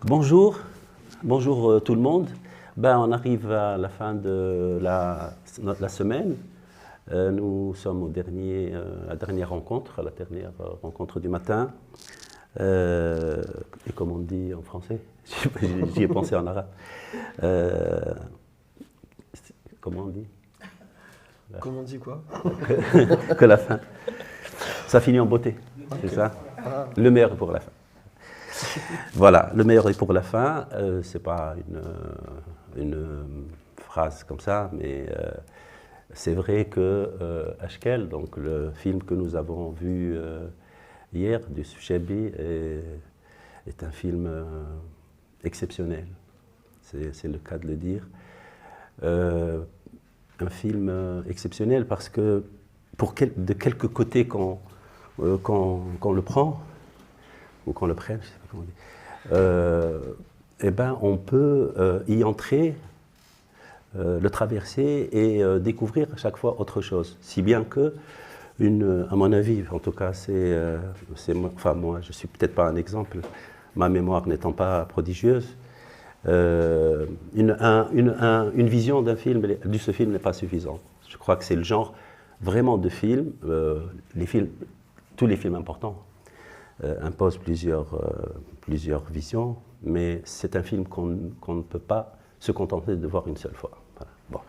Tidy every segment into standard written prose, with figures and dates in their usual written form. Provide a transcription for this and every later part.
Bonjour tout le monde. On arrive à la fin de la semaine. Nous sommes à la dernière rencontre du matin. Et comme on dit en français, j'y ai pensé en arabe. Comment on dit? Comment on dit quoi? Que la fin. Ça finit en beauté, okay. C'est ça? Ah. Le meilleur est pour la fin. Voilà, le meilleur est pour la fin. C'est pas une phrase comme ça, mais c'est vrai que Ashkel, donc le film que nous avons vu hier du Chebbi, est un film exceptionnel. C'est le cas de le dire. Un film exceptionnel parce que de quelque côté qu'on le prend, ou qu'on le prenne, je ne sais pas comment on dit, on peut y entrer, le traverser et découvrir à chaque fois autre chose. Si bien que, à mon avis, en tout cas, moi, je ne suis peut-être pas un exemple, ma mémoire n'étant pas prodigieuse, une vision de ce film n'est pas suffisante. Je crois que c'est le genre vraiment de film, tous les films importants imposent plusieurs visions, mais c'est un film qu'on ne peut pas se contenter de voir une seule fois. Voilà. Bon.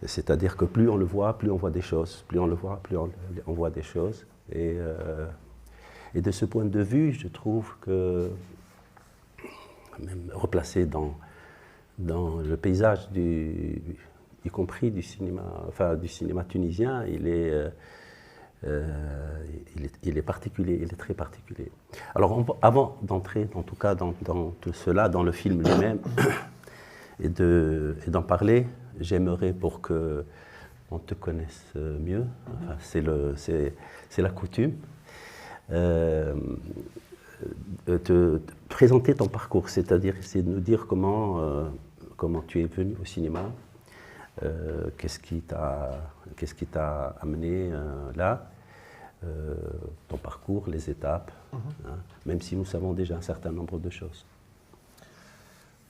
C'est-à-dire que plus on le voit, plus on voit des choses, plus on le voit, plus on voit des choses. Et de ce point de vue, je trouve que, même replacé dans le paysage, y compris du cinéma tunisien, il est particulier, il est très particulier. Alors, avant d'entrer, en tout cas, dans tout cela, dans le film lui-même, et d'en parler, j'aimerais, pour qu'on te connaisse mieux, enfin, c'est la coutume, te présenter ton parcours, c'est-à-dire essayer de nous dire comment tu es venu au cinéma, qu'est-ce qui t'a amené là, ton parcours, les étapes, hein, même si nous savons déjà un certain nombre de choses.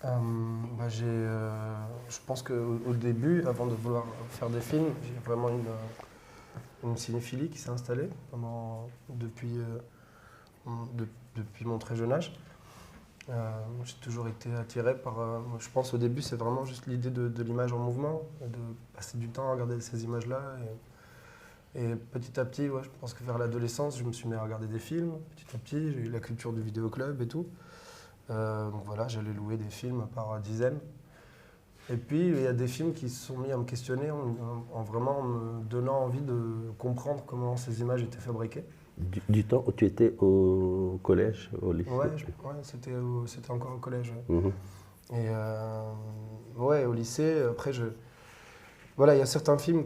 Je pense qu'au début, avant de vouloir faire des films, j'ai vraiment une cinéphilie qui s'est installée depuis mon très jeune âge. J'ai toujours été attiré par... je pense au début, c'est vraiment juste l'idée de l'image en mouvement, de passer du temps à regarder ces images-là. Et petit à petit, je pense que vers l'adolescence, je me suis mis à regarder des films. Petit à petit, j'ai eu la culture du vidéoclub et tout. Donc voilà, j'allais louer des films par dizaines. Et puis, il y a des films qui se sont mis à me questionner en vraiment me donnant envie de comprendre comment ces images étaient fabriquées. Du temps où tu étais au collège, au lycée? Ouais, c'était encore au collège. Ouais. Mm-hmm. Et au lycée, après, voilà, il y a certains films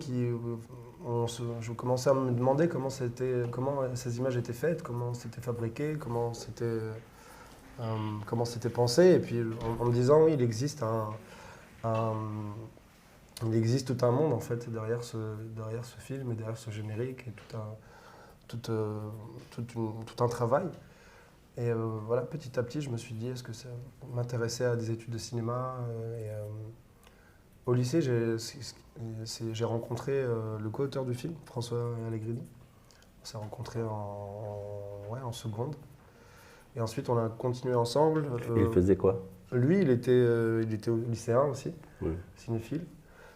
je commençais à me demander comment ces images étaient faites, comment c'était fabriqué, comment c'était pensé. Et puis, en me disant, oui, il existe tout un monde, en fait, derrière ce film et derrière ce générique et tout un travail. Et voilà, petit à petit, je me suis dit, est-ce que ça m'intéressait à des études de cinéma au lycée, j'ai rencontré le co-auteur du film, François Allegrini. On s'est rencontrés en seconde. Et ensuite, on a continué ensemble. Il faisait quoi? Lui, il était lycéen aussi, oui. Cinéphile.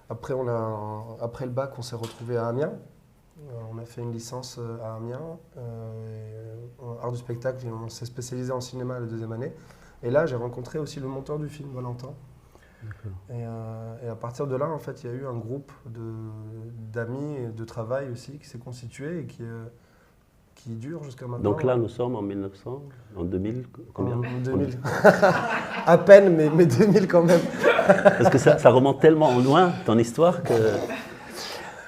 Après le bac, on s'est retrouvés à Amiens. On a fait une licence à Amiens, art du spectacle, et on s'est spécialisé en cinéma la deuxième année. Et là, j'ai rencontré aussi le monteur du film, Valentin. Et à partir de là, en fait, il y a eu un groupe d'amis et de travail aussi qui s'est constitué et qui dure jusqu'à maintenant. Donc là, nous sommes en 2000, combien? En 2000. À peine, mais 2000 quand même. Parce que ça remonte tellement loin, ton histoire, que...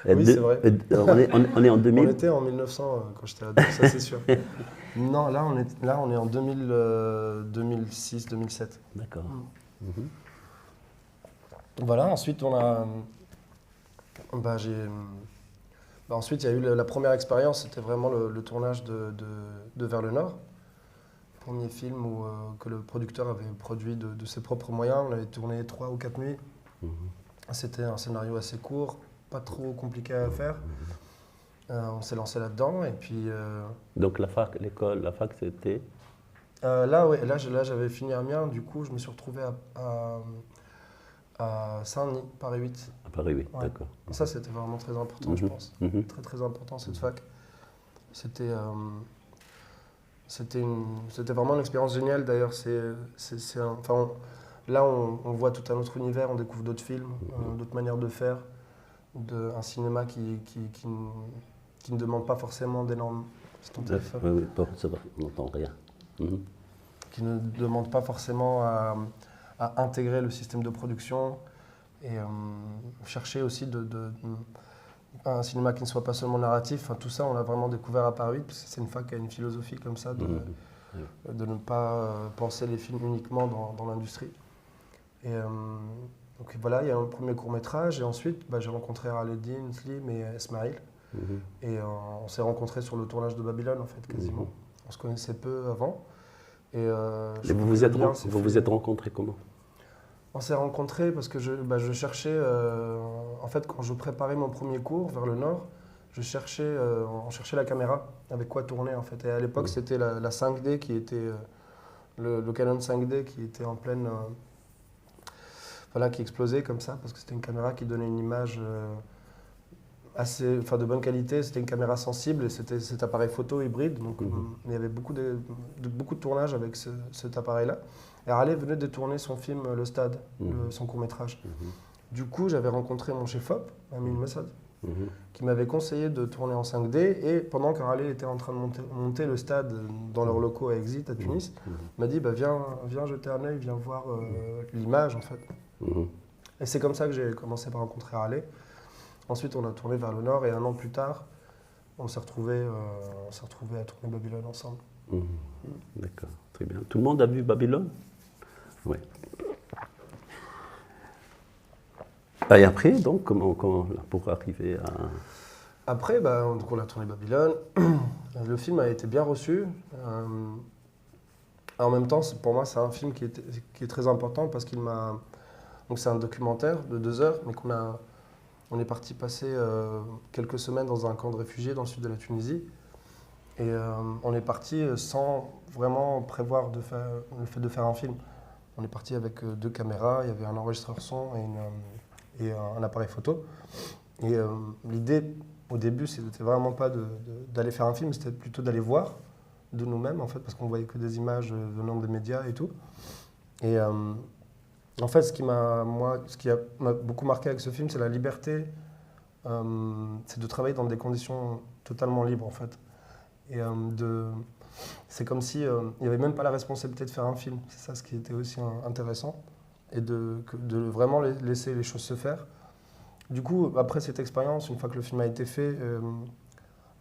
Oui, c'est vrai. On est en 2000. On était en 1900 quand j'étais ado, ça c'est sûr. Non, là on est en 2006, 2007. D'accord. Mm-hmm. Voilà, ensuite ensuite il y a eu la première expérience, c'était vraiment le tournage de Vers le Nord, premier film que le producteur avait produit de ses propres moyens. On avait tourné 3 ou 4 nuits. C'était un scénario assez court, pas trop compliqué à faire. On s'est lancé là-dedans et puis... Donc la fac, l'école, la fac c'était là, j'avais fini Amiens, du coup je me suis retrouvé à Saint-Denis, Paris 8. à Paris, oui, Ouais. d'accord. Ça c'était vraiment très important, je pense. Très très important cette fac. C'était vraiment une expérience géniale d'ailleurs. Là on voit tout un autre univers, on découvre d'autres films, d'autres manières de faire, un cinéma qui ne demande pas forcément d'énormes... C'est ton téléphone. Oui, oui, bon, ça va, on n'entend rien. Qui ne demande pas forcément à intégrer le système de production et chercher aussi un cinéma qui ne soit pas seulement narratif. Enfin, tout ça, on l'a vraiment découvert à Paris, parce que c'est une fac qui a une philosophie comme ça, de ne pas penser les films uniquement dans l'industrie. Et donc voilà, il y a un premier court-métrage, et ensuite j'ai rencontré Aladdin, Slim et Esmail. Et on s'est rencontrés sur le tournage de Babylone, en fait, quasiment. On se connaissait peu avant. Et vous vous êtes rencontrés comment? On s'est rencontrés parce que je cherchais, en fait, quand je préparais mon premier cours vers le nord, on cherchait la caméra, avec quoi tourner, en fait. Et à l'époque, c'était la 5D qui était, le Canon 5D qui était en pleine, voilà, qui explosait comme ça, parce que c'était une caméra qui donnait une image de bonne qualité. C'était une caméra sensible et c'était cet appareil photo hybride. Donc il y avait beaucoup de tournages avec cet appareil-là. Et Raleigh venait de tourner son film Le Stade, son court-métrage. Du coup, j'avais rencontré mon chef-op, Amin Messad, qui m'avait conseillé de tourner en 5D. Et pendant que Raleigh était en train de monter le stade dans leurs locaux à Exit, à Tunis, il m'a dit viens jeter un œil, viens voir l'image en fait. Et c'est comme ça que j'ai commencé par rencontrer Raleigh. Ensuite, on a tourné vers le nord et un an plus tard, on s'est retrouvés à tourner Babylone ensemble. D'accord, très bien. Tout le monde a vu Babylone? Oui. Et après, donc, comment pour arriver à... Après, donc on a tourné Babylone. Le film a été bien reçu. En même temps, pour moi, c'est un film qui est très important parce qu'il m'a... Donc c'est un documentaire de 2 heures, mais on est parti passer quelques semaines dans un camp de réfugiés dans le sud de la Tunisie. Et on est parti sans vraiment prévoir le fait de faire un film. On est parti avec 2 caméras, il y avait un enregistreur son et un appareil photo. Et l'idée, au début, c'était vraiment pas d'aller faire un film, c'était plutôt d'aller voir de nous-mêmes, en fait, parce qu'on voyait que des images venant des médias et tout. Et en fait, ce qui m'a beaucoup marqué avec ce film, c'est la liberté. C'est de travailler dans des conditions totalement libres, en fait. Et c'est comme si il n'y avait même pas la responsabilité de faire un film. C'est ça ce qui était aussi intéressant. Et de vraiment laisser les choses se faire. Du coup, après cette expérience, une fois que le film a été fait,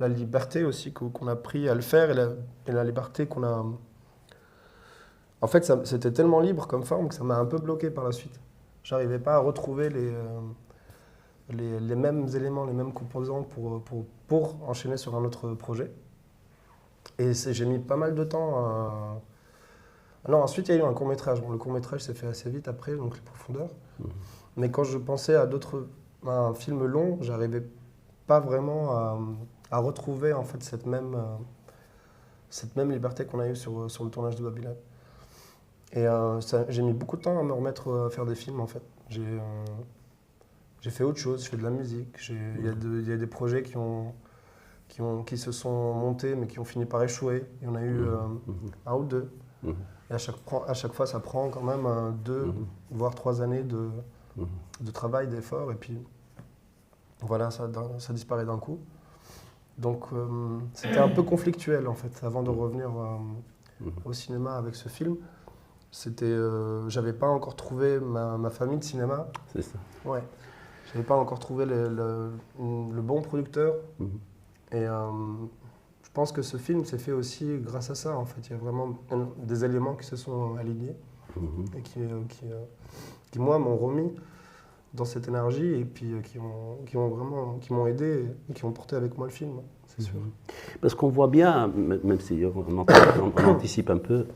la liberté aussi qu'on a pris à le faire et la liberté qu'on a... En fait, c'était tellement libre comme forme que ça m'a un peu bloqué par la suite. J'arrivais pas à retrouver les mêmes éléments, les mêmes composants pour enchaîner sur un autre projet. Et j'ai mis pas mal de temps à... Non, ensuite, il y a eu un court-métrage. Bon, le court-métrage s'est fait assez vite après, donc Les Profondeurs. Mais quand je pensais à un film long, j'arrivais pas vraiment à retrouver en fait cette même liberté qu'on a eue sur le tournage de Babylone. Et j'ai mis beaucoup de temps à me remettre à faire des films en fait. J'ai fait autre chose, je fais de la musique. Il y a des projets qui se sont montés mais qui ont fini par échouer. Il y en a eu un ou deux. Et à chaque fois, ça prend quand même 2, voire 3 années de travail, d'effort. Et puis voilà, ça disparaît d'un coup. Donc c'était un peu conflictuel en fait, avant de revenir au cinéma avec ce film. J'avais pas encore trouvé ma famille de cinéma. C'est ça. Ouais. J'avais pas encore trouvé le bon producteur. Et je pense que ce film s'est fait aussi grâce à ça. En fait, il y a vraiment des éléments qui se sont alignés et qui moi, m'ont remis dans cette énergie et puis qui m'ont aidé et qui ont porté avec moi le film, c'est sûr. Parce qu'on voit bien, même si on anticipe un peu,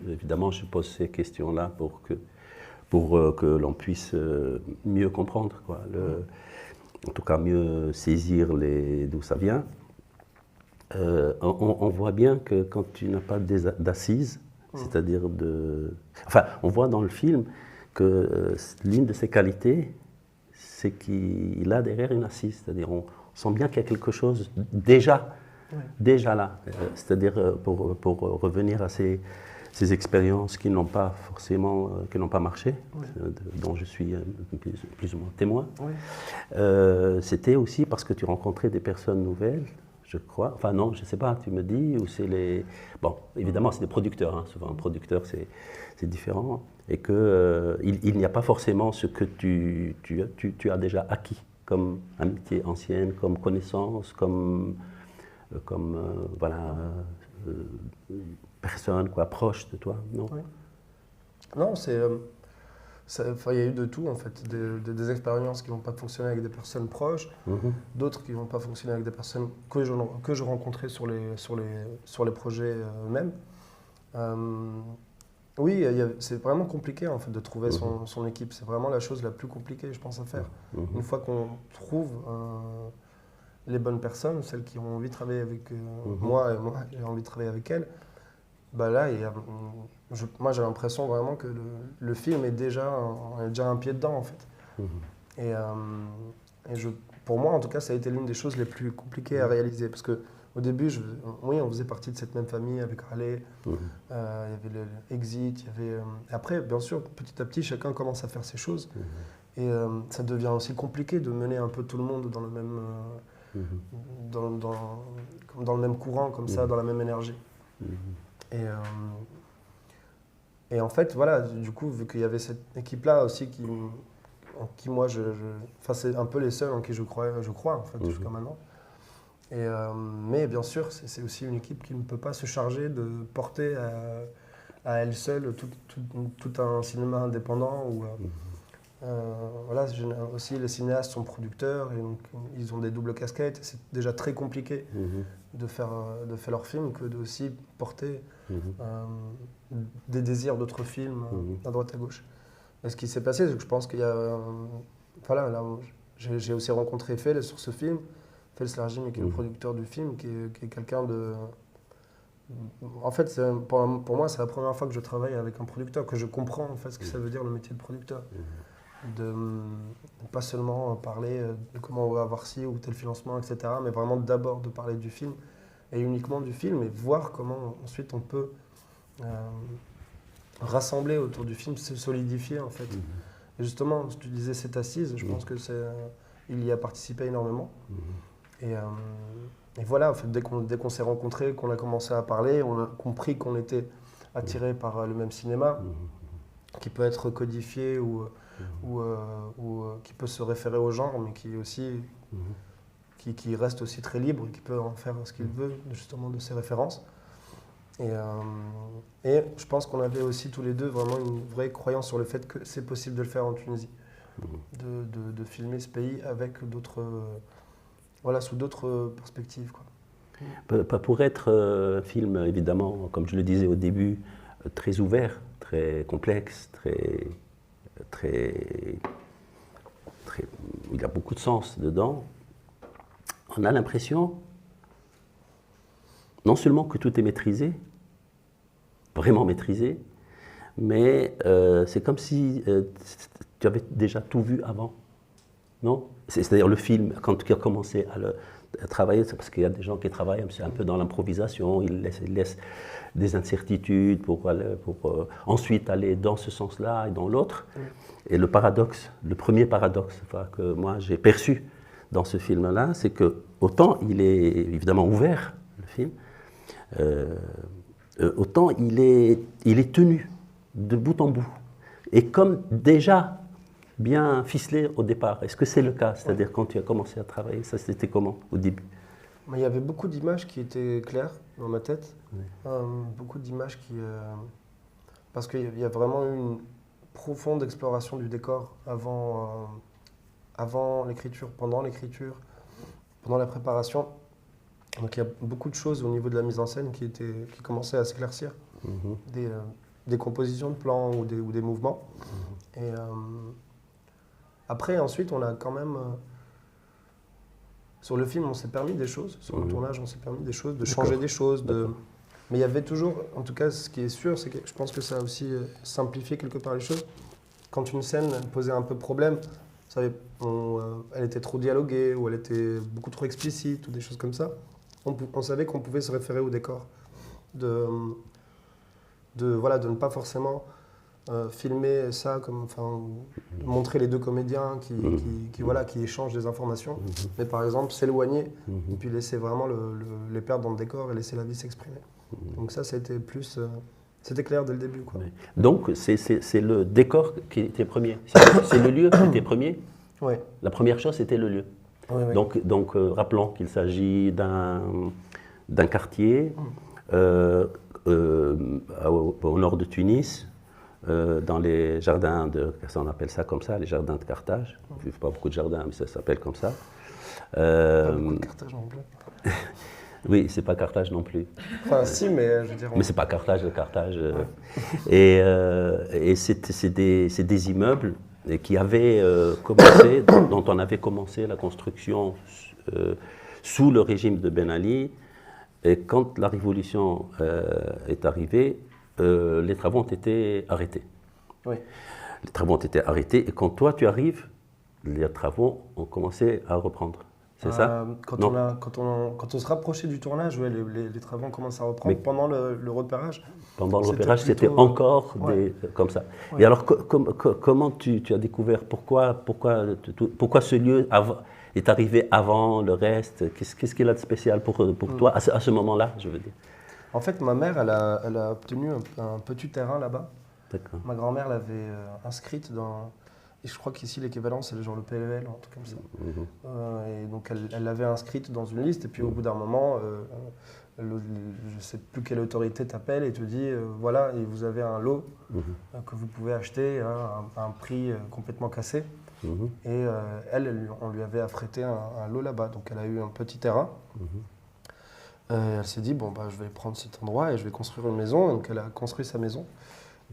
évidemment je pose ces questions-là pour que l'on puisse mieux comprendre, quoi, en tout cas mieux saisir d'où ça vient. On voit bien que quand tu n'as pas d'assises, c'est-à-dire Enfin, on voit dans le film que l'une de ses qualités, c'est qu'il a derrière une assise, c'est-à-dire on sent bien qu'il y a quelque chose déjà là, c'est-à-dire pour revenir à ces expériences qui n'ont pas forcément, qui n'ont pas marché, dont je suis plus ou moins témoin. C'était aussi parce que tu rencontrais des personnes nouvelles, je crois. Enfin non, je ne sais pas, tu me dis, ou c'est les... Bon, évidemment, c'est des producteurs, hein. Souvent un producteur, c'est différent. Et qu'il n'y a pas forcément ce que tu as déjà acquis, comme amitié ancienne, comme connaissance, comme voilà, personne quoi, proche de toi, non? Non, il y a eu de tout en fait, des expériences qui n'ont pas fonctionné avec des personnes proches, d'autres qui n'ont pas fonctionné avec des personnes que je rencontrais sur les projets eux-mêmes. Oui, c'est vraiment compliqué en fait de trouver son équipe. C'est vraiment la chose la plus compliquée, je pense, à faire. Une fois qu'on trouve les bonnes personnes, celles qui ont envie de travailler avec moi et moi j'ai envie de travailler avec elles, bah là, moi j'ai l'impression vraiment que le film est déjà un pied dedans en fait. Et pour moi en tout cas, ça a été l'une des choses les plus compliquées à réaliser parce que au début, on faisait partie de cette même famille avec Raleigh, il y avait le Exit, il y avait... Après, bien sûr, petit à petit, chacun commence à faire ses choses. Et ça devient aussi compliqué de mener un peu tout le monde dans le même, dans le même courant, comme ça, dans la même énergie. Et en fait, voilà, du coup, vu qu'il y avait cette équipe-là aussi en qui moi, enfin, c'est un peu les seuls en qui je crois en fait, jusqu'à maintenant. Mais bien sûr, c'est aussi une équipe qui ne peut pas se charger de porter à elle seule tout un cinéma indépendant. Voilà, aussi les cinéastes sont producteurs et donc ils ont des doubles casquettes. C'est déjà très compliqué de faire leur film que de aussi porter des désirs d'autres films à droite à gauche. Et ce qui s'est passé, c'est que je pense qu'il y a... voilà, là, j'ai aussi rencontré Fel sur ce film. Fel Slarjim, qui est le producteur du film, qui est quelqu'un de... En fait, pour moi, c'est la première fois que je travaille avec un producteur, que je comprends en fait ce que ça veut dire le métier de producteur. De pas seulement parler de comment on va avoir ci ou tel financement, etc., mais vraiment d'abord de parler du film, et uniquement du film, et voir comment ensuite on peut rassembler autour du film, se solidifier en fait. Et justement, tu disais cette assise, je pense que il y a participé énormément. Et voilà, en fait, dès qu'on s'est rencontrés, qu'on a commencé à parler, on a compris qu'on était attirés par le même cinéma, qui peut être codifié ou qui peut se référer au genre, mais qui est aussi qui reste aussi très libre, qui peut en faire ce qu'il veut, justement, de ses références. Et je pense qu'on avait aussi tous les deux vraiment une vraie croyance sur le fait que c'est possible de le faire en Tunisie, de filmer ce pays avec d'autres... voilà, sous d'autres perspectives, quoi. Pour être un film, évidemment, comme je le disais au début, très ouvert, très complexe, il y a beaucoup de sens dedans, on a l'impression, non seulement que tout est maîtrisé, vraiment maîtrisé, mais c'est comme si tu avais déjà tout vu avant, non? C'est-à-dire le film, quand tu as commencé à travailler, c'est parce qu'il y a des gens qui travaillent un peu dans l'improvisation, ils laissent des incertitudes pour ensuite aller dans ce sens-là et dans l'autre. Et le premier paradoxe que moi j'ai perçu dans ce film-là, c'est que autant il est évidemment ouvert, le film, autant il est tenu de bout en bout. Et comme déjà bien ficelé au départ. Est-ce que c'est le cas? C'est-à-dire quand tu as commencé à travailler, ça c'était comment au début? Il y avait beaucoup d'images qui étaient claires dans ma tête. Beaucoup d'images qui... parce qu'il y a vraiment eu profonde exploration du décor avant l'écriture, pendant la préparation. Donc il y a beaucoup de choses au niveau de la mise en scène qui commençaient à s'éclaircir. Des compositions de plans ou des mouvements. Et après, ensuite, on a quand même... sur le film, on s'est permis des choses. Sur le tournage, on s'est permis des choses, de changer des choses. Mais il y avait toujours... En tout cas, ce qui est sûr, c'est que je pense que ça a aussi simplifié quelque part les choses. Quand une scène posait un peu problème, elle était trop dialoguée ou elle était beaucoup trop explicite ou des choses comme ça, on savait qu'on pouvait se référer au décor. De ne pas forcément filmer ça, montrer les deux comédiens qui échangent des informations, mais par exemple s'éloigner et puis laisser vraiment les perdre dans le décor et laisser la vie s'exprimer. Donc ça, c'était plus... c'était clair dès le début, quoi. Donc c'est le décor qui était premier, c'est le lieu qui était premier. Oui. La première chose, c'était le lieu. Oui, oui. Donc rappelons qu'il s'agit d'un quartier au nord de Tunis, dans les jardins on appelle ça comme ça, les jardins de Carthage. Il n'y a pas beaucoup de jardins, mais ça s'appelle comme ça. Pas beaucoup de Carthage non plus. Oui, c'est pas Carthage non plus. Enfin, si, mais je veux dire... Mais c'est pas Carthage. Ouais. Et c'est des immeubles qui avaient commencé, dont on avait commencé la construction sous le régime de Ben Ali. Et quand la révolution est arrivée, les travaux ont été arrêtés. Oui. Les travaux ont été arrêtés et quand toi tu arrives, les travaux ont commencé à reprendre. C'est ça? Quand on se rapprochait du tournage, ouais, les travaux ont commencé à reprendre. Mais pendant le repérage. Pendant le repérage, c'était encore comme ça. Ouais. Et alors, comment tu as découvert pourquoi ce lieu est arrivé avant le reste? Qu'est-ce qu'il a de spécial pour toi à ce moment-là, je veux dire? En fait, ma mère, elle a obtenu un petit terrain là-bas. D'accord. Ma grand-mère l'avait inscrite dans... Et je crois qu'ici, l'équivalent, c'est genre le PLL, un truc comme ça. Et donc, elle l'avait inscrite dans une liste. Et puis, au bout d'un moment, je ne sais plus quelle autorité t'appelle et te dit, voilà, et vous avez un lot que vous pouvez acheter à un prix complètement cassé. Et on lui avait affrété un lot là-bas. Donc, elle a eu un petit terrain. Elle s'est dit, bon, je vais prendre cet endroit et je vais construire une maison. Donc, elle a construit sa maison.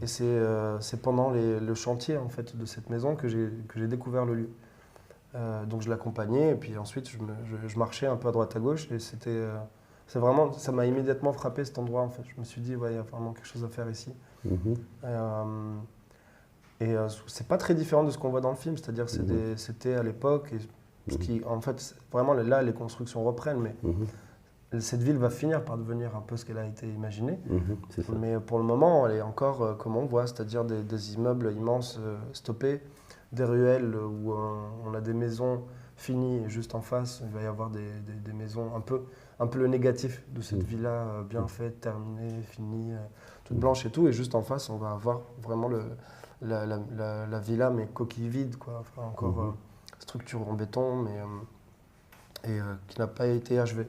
Et c'est pendant le chantier en fait, de cette maison que j'ai découvert le lieu. Donc je l'accompagnais et puis ensuite je marchais un peu à droite à gauche et ça m'a immédiatement frappé cet endroit en fait. Je me suis dit, ouais, il y a vraiment quelque chose à faire ici. C'est pas très différent de ce qu'on voit dans le film, c'est-à-dire c'était à l'époque, en fait vraiment là les constructions reprennent, mais cette ville va finir par devenir un peu ce qu'elle a été imaginée. Mais pour le moment, elle est encore comme on voit, c'est-à-dire des immeubles immenses stoppés, des ruelles où on a des maisons finies et juste en face, il va y avoir des maisons un peu le négatif de cette ville-là, bien faite, terminée, finie, toute blanche et tout. Et juste en face, on va avoir vraiment la villa, mais coquille vide, quoi. Enfin, encore structure en béton, mais qui n'a pas été achevée.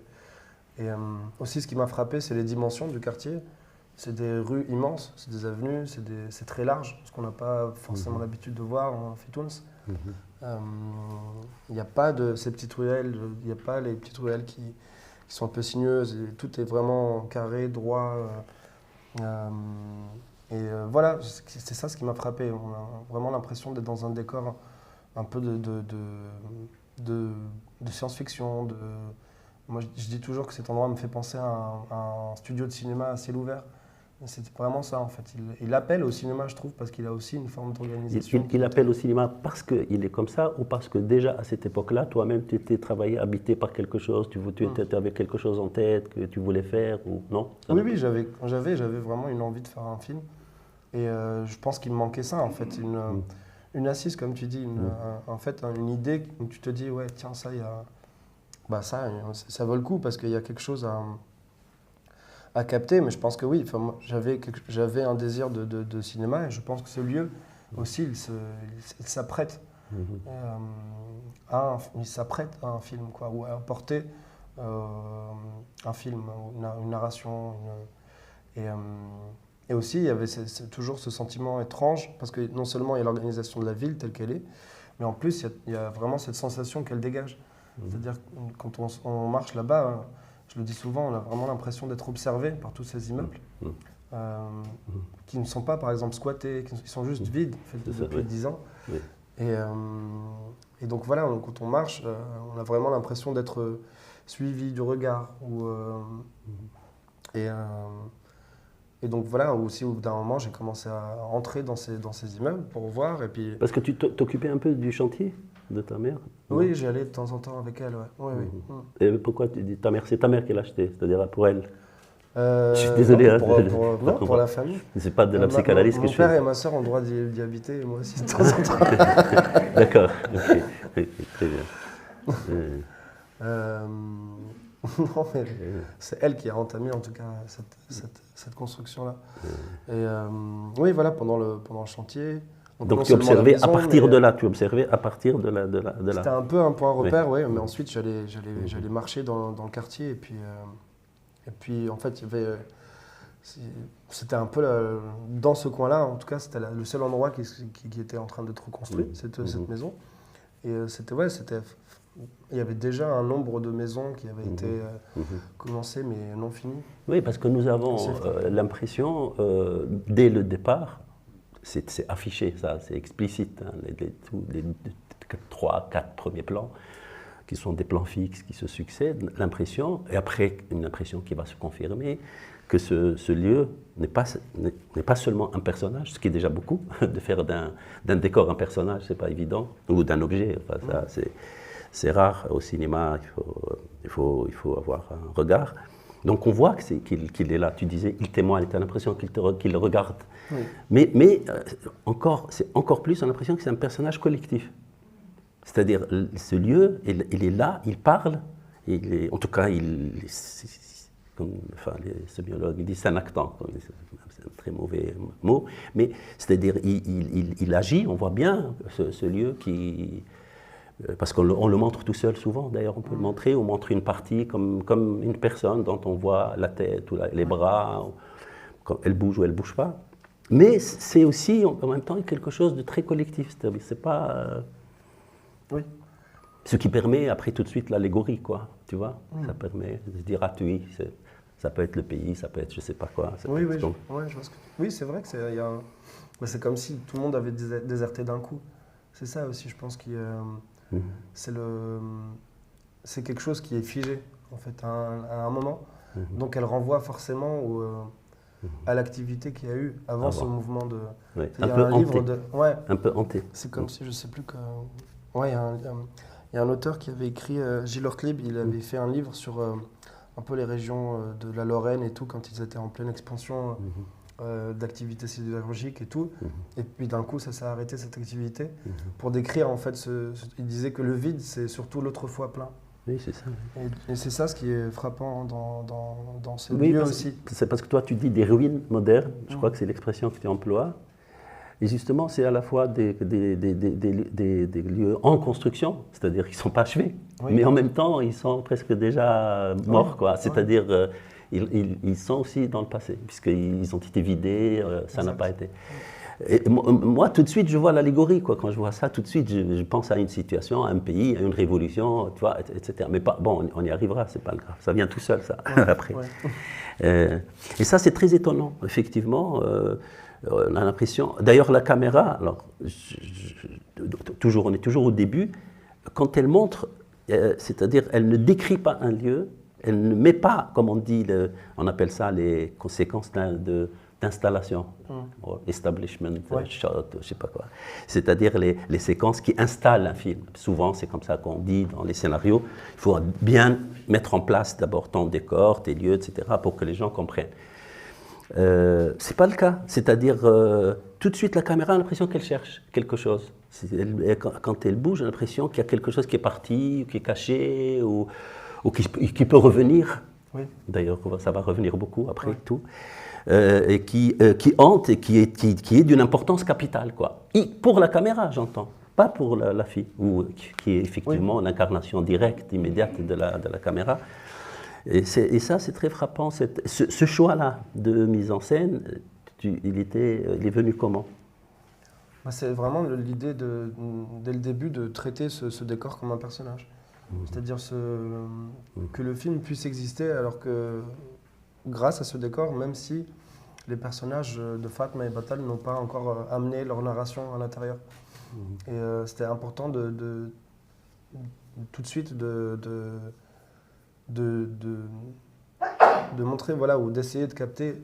Et aussi, ce qui m'a frappé, c'est les dimensions du quartier. C'est des rues immenses, c'est des avenues, c'est très large, ce qu'on n'a pas forcément l'habitude de voir en Fitouns. Il n'y a pas de ces petites ruelles, il n'y a pas les petites ruelles qui sont un peu sinueuses. Et tout est vraiment carré, droit. Voilà, c'est ça ce qui m'a frappé. On a vraiment l'impression d'être dans un décor un peu de science-fiction. Moi, je dis toujours que cet endroit me fait penser à un studio de cinéma à ciel ouvert. C'est vraiment ça, en fait. Il appelle au cinéma, je trouve, parce qu'il a aussi une forme d'organisation. Il appelle au cinéma parce qu'il est comme ça ou parce que déjà, à cette époque-là, toi-même, tu étais travaillé, habité par quelque chose, tu étais avec quelque chose en tête que tu voulais faire ou non? Oui, j'avais vraiment une envie de faire un film. Et je pense qu'il me manquait ça, en fait. Une assise, comme tu dis, en fait, une idée où tu te dis, ouais, tiens, ça, il y a... ça vaut le coup parce qu'il y a quelque chose à capter, mais je pense que oui, j'avais un désir de cinéma et je pense que ce lieu aussi, il s'apprête à un film, quoi, ou à apporter un film, une narration. Et Et aussi, il y avait toujours ce sentiment étrange, parce que non seulement il y a l'organisation de la ville telle qu'elle est, mais en plus, il y a vraiment cette sensation qu'elle dégage. C'est-à-dire que quand on marche là-bas, hein, je le dis souvent, on a vraiment l'impression d'être observé par tous ces immeubles, qui ne sont pas, par exemple, squattés, qui sont juste vides, faits depuis 10 ans. Oui. Et donc voilà, quand on marche, on a vraiment l'impression d'être suivi du regard. Et donc voilà, aussi au bout d'un moment, j'ai commencé à entrer dans ces immeubles pour voir. Et puis... Parce que tu t'occupais un peu du chantier de ta mère? Oui, j'y allais de temps en temps avec elle. Ouais. Oui. Et pourquoi tu dis ta mère? C'est ta mère qui l'a acheté, c'est-à-dire pour elle? Je suis désolé. Non, pour la famille. C'est pas de la psychanalyse que je fais. Mon père et ma soeur ont le droit d'y habiter, et moi aussi de temps en temps. D'accord, ok. Oui, très bien. Non, mais c'est elle qui a entamé en tout cas cette construction-là. Et oui, voilà, pendant le chantier. Donc tu observais à partir de là, tu observais à partir de là. C'était un peu un point repère, oui, mais ensuite j'allais marcher dans le quartier et puis en fait il y avait, c'était un peu dans ce coin-là, en tout cas c'était le seul endroit qui était en train d'être reconstruit, cette maison. Et il y avait déjà un nombre de maisons qui avaient été commencées mais non finies. Oui, parce que nous avons l'impression, dès le départ, c'est affiché, ça, c'est explicite, hein, les 3-4 premiers plans, qui sont des plans fixes qui se succèdent, l'impression, et après une impression qui va se confirmer, que ce lieu n'est pas seulement un personnage, ce qui est déjà beaucoup, de faire d'un décor un personnage, c'est pas évident, ou d'un objet, enfin, ça, c'est rare au cinéma, il faut avoir un regard. Donc on voit qu'il est là, tu disais, il témoigne, tu as l'impression qu'il regarde. Oui. Mais c'est encore plus, on a l'impression que c'est un personnage collectif. C'est-à-dire, ce lieu, il est là, il parle, en tout cas, comme les sémiologues disent, c'est un actant, c'est un très mauvais mot, mais c'est-à-dire, il agit, on voit bien ce lieu qui... Parce qu'on le montre tout seul souvent, d'ailleurs on peut le montrer, on montre une partie comme une personne dont on voit la tête ou les bras, quand elle bouge ou elle ne bouge pas. Mais c'est aussi en même temps quelque chose de très collectif, c'est pas... Oui. Ce qui permet après tout de suite l'allégorie, quoi, tu vois. Ça permet de se dire, ah oui, ça peut être le pays, ça peut être je sais pas quoi. Oui, je vois oui, c'est vrai que c'est comme si tout le monde avait déserté d'un coup. C'est ça aussi, je pense, c'est quelque chose qui est figé, en fait, à un moment. Donc elle renvoie forcément à l'activité qu'il y a eu avant ce mouvement de... Oui. Un peu hanté. Un peu hanté. C'est comme si, je sais plus que... Ouais, il y a un auteur qui avait écrit, Gilles Ortlieb, il avait fait un livre sur un peu les régions de la Lorraine et tout, quand ils étaient en pleine expansion d'activité sidérurgique et tout. Et puis d'un coup, ça s'est arrêté, cette activité, pour décrire en fait, il disait que le vide, c'est surtout l'autre fois plein. Oui, c'est ça. Et c'est ça ce qui est frappant dans ce lieu aussi. C'est parce que toi, tu dis des ruines modernes, je crois que c'est l'expression que tu emploies. Et justement, c'est à la fois des lieux en construction, c'est-à-dire qu'ils ne sont pas achevés, mais en même temps, ils sont presque déjà morts, quoi. C'est-à-dire, ils sont aussi dans le passé, puisqu'ils ont été vidés, ça n'a pas été. Et moi, tout de suite, je vois l'allégorie, quoi. Quand je vois ça, tout de suite, je pense à une situation, à un pays, à une révolution, tu vois, etc. Mais bon, on y arrivera, c'est pas grave. Ça vient tout seul, ça, après. Et ça, c'est très étonnant, effectivement. On a l'impression... D'ailleurs, la caméra, alors, on est toujours au début, quand elle montre, c'est-à-dire, elle ne décrit pas un lieu, elle ne met pas, comme on dit, on appelle ça les conséquences d'installation, establishment shot, je ne sais pas quoi. C'est-à-dire les séquences qui installent un film. Souvent, c'est comme ça qu'on dit dans les scénarios. Il faut bien mettre en place d'abord ton décor, tes lieux, etc., pour que les gens comprennent. C'est pas le cas. C'est-à-dire, tout de suite, la caméra a l'impression qu'elle cherche quelque chose. Quand elle bouge, j'ai l'impression qu'il y a quelque chose qui est parti, qui est caché, ou qui peut revenir. Oui. D'ailleurs, ça va revenir beaucoup après tout. Et qui hante et qui est d'une importance capitale, quoi. Pour la caméra, j'entends, pas pour la fille, qui est effectivement l'incarnation directe, immédiate de la caméra. Et ça, c'est très frappant. Ce choix-là de mise en scène, il est venu comment? C'est vraiment l'idée, dès le début, de traiter ce décor comme un personnage. C'est-à-dire que le film puisse exister alors que, grâce à ce décor, même si les personnages de Fatma et Batal n'ont pas encore amené leur narration à l'intérieur. Et c'était important tout de suite de montrer, voilà, ou d'essayer de capter,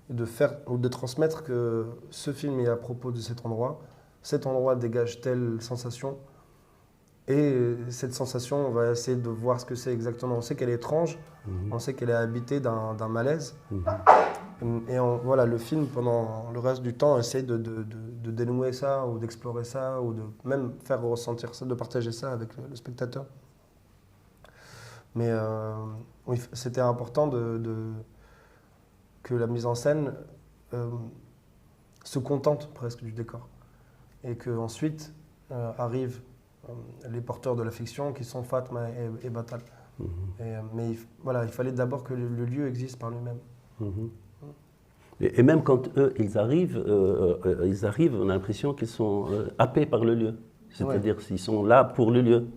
de faire ou de transmettre que ce film est à propos de cet endroit dégage telle sensation, et cette sensation, on va essayer de voir ce que c'est exactement. On sait qu'elle est étrange, on sait qu'elle est habitée d'un malaise, et voilà, le film, pendant le reste du temps, essaie de dénouer ça, ou d'explorer ça, ou de même faire ressentir ça, de partager ça avec le spectateur. Mais oui, c'était important que la mise en scène se contente presque du décor. Et qu'ensuite arrivent les porteurs de la fiction qui sont Fatma et Batal. Mais voilà, il fallait d'abord que le lieu existe par lui-même. Et même quand eux, ils arrivent, on a l'impression qu'ils sont happés par le lieu. C'est-à-dire qu'ils sont là pour le lieu.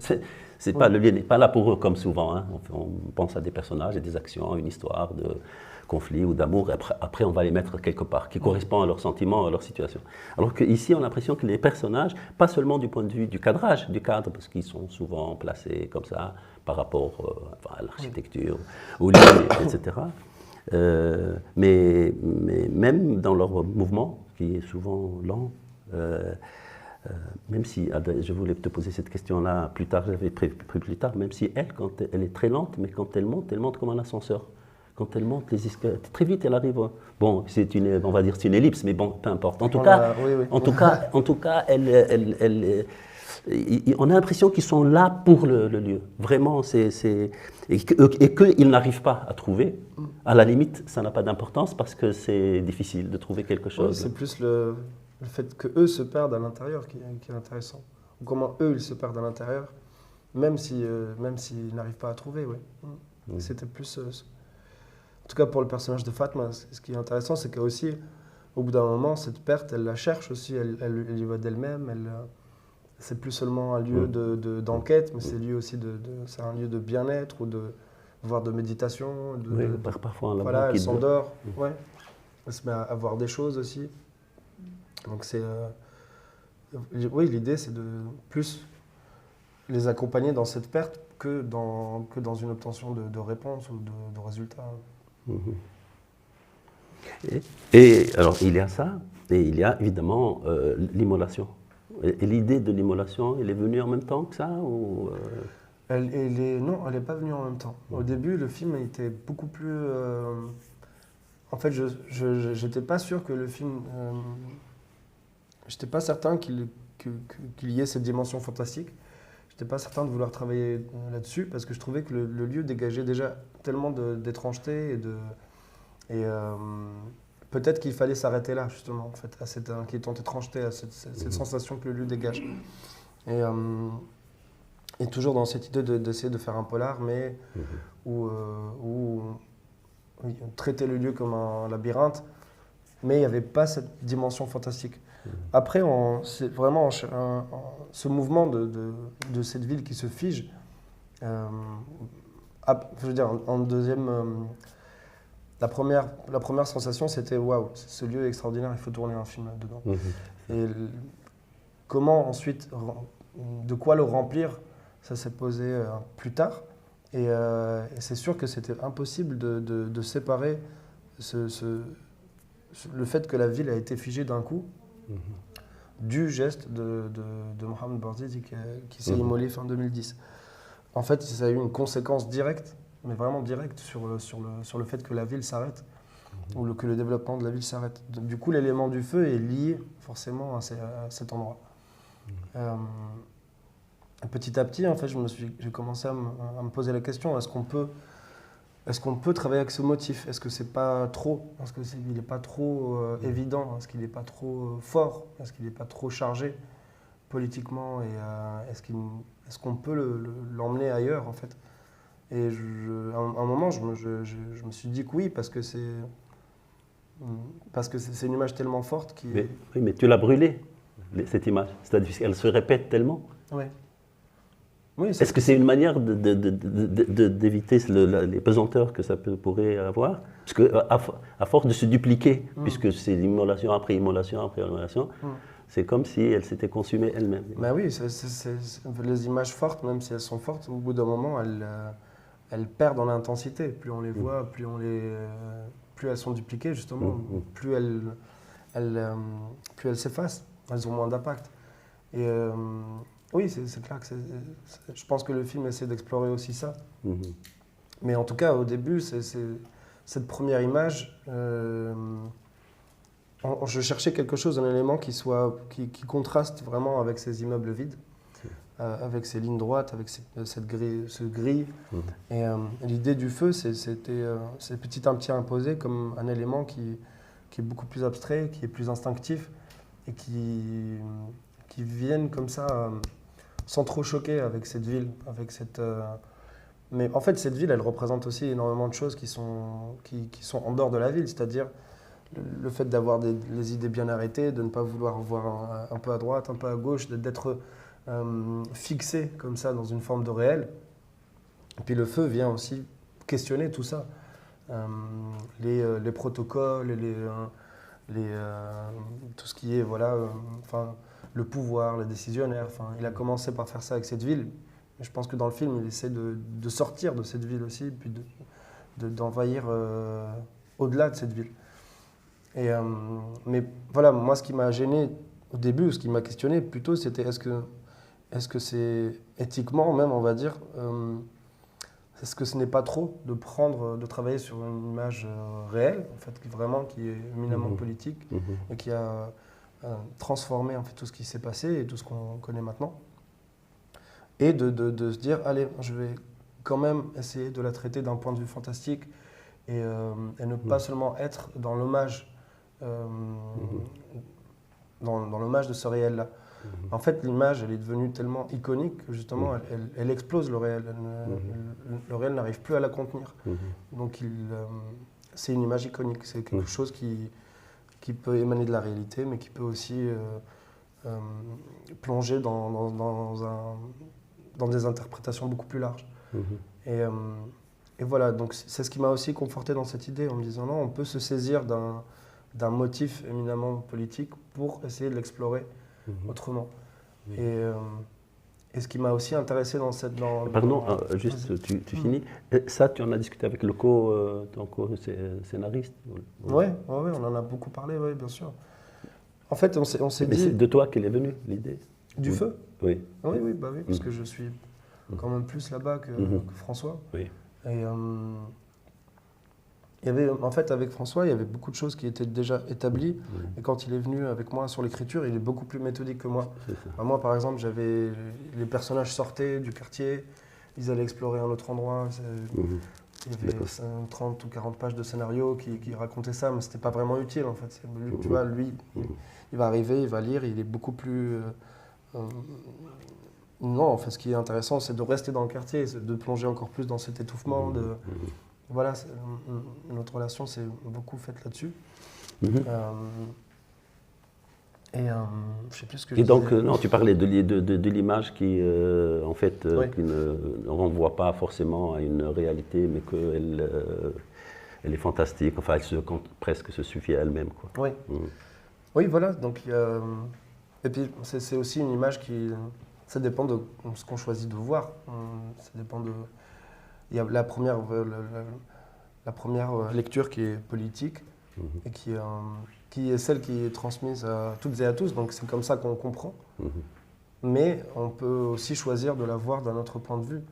Le lieu n'est pas là pour eux comme souvent. Hein. On pense à des personnages et des actions, à une histoire de conflit ou d'amour. Après, on va les mettre quelque part, qui correspond à leurs sentiments, à leur situation. Alors qu'ici, on a l'impression que les personnages, pas seulement du point de vue du cadrage, du cadre, parce qu'ils sont souvent placés comme ça par rapport à l'architecture, au lieu, etc. Mais même dans leur mouvement, qui est souvent lent, même si, je voulais te poser cette question-là plus tard, j'avais prévu plus tard, même si elle, quand elle est très lente, mais quand elle monte comme un ascenseur. Quand elle monte les escaliers, très vite elle arrive. Bon, on va dire c'est une ellipse, mais bon, peu importe. En tout cas, on a l'impression qu'ils sont là pour le lieu. Vraiment, et qu'ils n'arrivent pas à trouver. À la limite, ça n'a pas d'importance parce que c'est difficile de trouver quelque chose. Oui, c'est plus le fait qu'eux se perdent à l'intérieur qui est intéressant. Ou comment eux, ils se perdent à l'intérieur, même s'ils n'arrivent pas à trouver. Oui. C'était plus... En tout cas, pour le personnage de Fatma, ce qui est intéressant, c'est qu'aussi, au bout d'un moment, cette perte, elle la cherche aussi, elle y va d'elle-même. C'est plus seulement un lieu d'enquête, mais c'est c'est un lieu de bien-être, ou voire de méditation. Parfois, voilà, elle s'endort. Ouais. Elle se met à voir des choses aussi. Donc oui, l'idée, c'est de plus les accompagner dans cette perte que dans une obtention de réponse ou de résultats. Et alors, il y a ça, et il y a évidemment l'immolation. Et l'idée de l'immolation, elle est venue en même temps que ça ou Non, elle n'est pas venue en même temps. Au début, le film était beaucoup plus... En fait, je n'étais pas sûr que le film... J'étais pas certain qu'il y ait cette dimension fantastique. J'étais pas certain de vouloir travailler là-dessus parce que je trouvais que le lieu dégageait déjà tellement d'étrangeté et peut-être qu'il fallait s'arrêter là justement, en fait, à cette inquiétante étrangeté, à cette sensation que le lieu dégage. Et toujours dans cette idée d'essayer de faire un polar, mais où traiter le lieu comme un labyrinthe, mais il n'y avait pas cette dimension fantastique. Après, c'est vraiment ce mouvement de cette ville qui se fige. Je veux dire, en deuxième, la première sensation, c'était waouh, ce lieu est extraordinaire, il faut tourner un film là-dedans. Et comment ensuite, de quoi le remplir, ça s'est posé plus tard. Et c'est sûr que c'était impossible de séparer le fait que la ville a été figée d'un coup. Du geste de Mohamed Bouazizi qui s'est immolé fin 2010. En fait, ça a eu une conséquence directe, mais vraiment directe, sur le fait que la ville s'arrête, ou que le développement de la ville s'arrête. Du coup, l'élément du feu est lié forcément à cet endroit. Petit à petit, en fait, j'ai commencé à me poser la question, est-ce qu'on peut travailler avec ce motif? Est-ce que c'est pas trop? Est-ce qu'il n'est pas trop évident? Est-ce qu'il n'est pas trop fort? Est-ce qu'il n'est pas trop chargé politiquement? Et est-ce qu'on peut l'emmener ailleurs, en fait? Et à un moment, je me suis dit que oui, parce que Parce que c'est une image tellement forte qui... Oui, mais tu l'as brûlée, cette image. C'est-à-dire qu'elle se répète tellement. Oui. Oui, Est-ce que c'est une manière d'éviter les pesanteurs que ça pourrait avoir? Parce qu'à force de se dupliquer, puisque c'est immolation après immolation après immolation, c'est comme si elle s'était consumée elle-même. Ben oui, les images fortes, même si elles sont fortes, au bout d'un moment, elles perdent en intensité. Plus on les voit, plus elles sont dupliquées, justement, plus elles s'effacent, elles ont moins d'impact. Et oui, c'est clair que je pense que le film essaie d'explorer aussi ça. Mais en tout cas, au début, cette première image, je cherchais quelque chose, un élément qui contraste vraiment avec ces immeubles vides, avec ces lignes droites, avec ce gris. Et l'idée du feu, c'est petit à petit imposé comme un élément qui est beaucoup plus abstrait, qui est plus instinctif et qui viennent comme ça sans trop choquer avec cette ville, mais en fait, cette ville, elle représente aussi énormément de choses qui sont en dehors de la ville, c'est-à-dire le fait d'avoir les idées bien arrêtées, de ne pas vouloir voir un peu à droite, un peu à gauche, d'être fixé comme ça dans une forme de réel. Et puis le feu vient aussi questionner tout ça. Les protocoles, tout ce qui est, le pouvoir, les décisionnaires. Il a commencé par faire ça avec cette ville. Mais je pense que dans le film, il essaie de sortir de cette ville aussi, puis d'envahir au-delà de cette ville. Mais voilà, moi, ce qui m'a gêné au début, ce qui m'a questionné plutôt, c'était est-ce que c'est éthiquement, même, on va dire, est-ce que ce n'est pas trop de travailler sur une image réelle, en fait, qui est éminemment politique et qui a transformé en fait, tout ce qui s'est passé et tout ce qu'on connaît maintenant, et de se dire, allez, je vais quand même essayer de la traiter d'un point de vue fantastique et ne pas seulement être dans l'hommage dans l'hommage de ce réel-là. En fait, l'image, elle est devenue tellement iconique que justement, elle explose le réel. Le réel n'arrive plus à la contenir. Donc, c'est une image iconique. C'est quelque chose qui peut émaner de la réalité, mais qui peut aussi plonger dans des interprétations beaucoup plus larges. Et voilà, donc c'est ce qui m'a aussi conforté dans cette idée, en me disant non, on peut se saisir d'un motif éminemment politique pour essayer de l'explorer autrement. Et ce qui m'a aussi intéressé dans cette... Pardon, juste, tu finis. Ça, tu en as discuté avec ton co-scénariste? Oui, on en a beaucoup parlé, oui, bien sûr. En fait, on s'est dit... Mais c'est de toi qu'elle est venue, l'idée? Du feu? Oui. Oui, parce que je suis quand même plus là-bas que François. Oui. Et il y avait, en fait, avec François, il y avait beaucoup de choses qui étaient déjà établies. Et quand il est venu avec moi sur l'écriture, il est beaucoup plus méthodique que moi. Moi, par exemple, les personnages sortaient du quartier, ils allaient explorer un autre endroit. Il y avait 30 ou 40 pages de scénario qui racontaient ça, mais ce n'était pas vraiment utile, en fait. Tu vois, lui, il va arriver, il va lire, il est beaucoup plus... Non, en fait, ce qui est intéressant, c'est de rester dans le quartier, de plonger encore plus dans cet étouffement. Voilà, notre relation s'est beaucoup faite là-dessus. Je sais plus ce que je disais. Et donc, non, tu parlais de l'image qui, en fait, qui ne renvoie pas forcément à une réalité, mais qu'elle elle est fantastique. Enfin, presque se suffit à elle-même, quoi. Oui, voilà. Donc, et puis, c'est aussi une image qui... Ça dépend de ce qu'on choisit de voir. Ça dépend de... Il y a la première lecture qui est politique et qui est celle qui est transmise à toutes et à tous. Donc c'est comme ça qu'on comprend. Mais on peut aussi choisir de la voir d'un autre point de vue.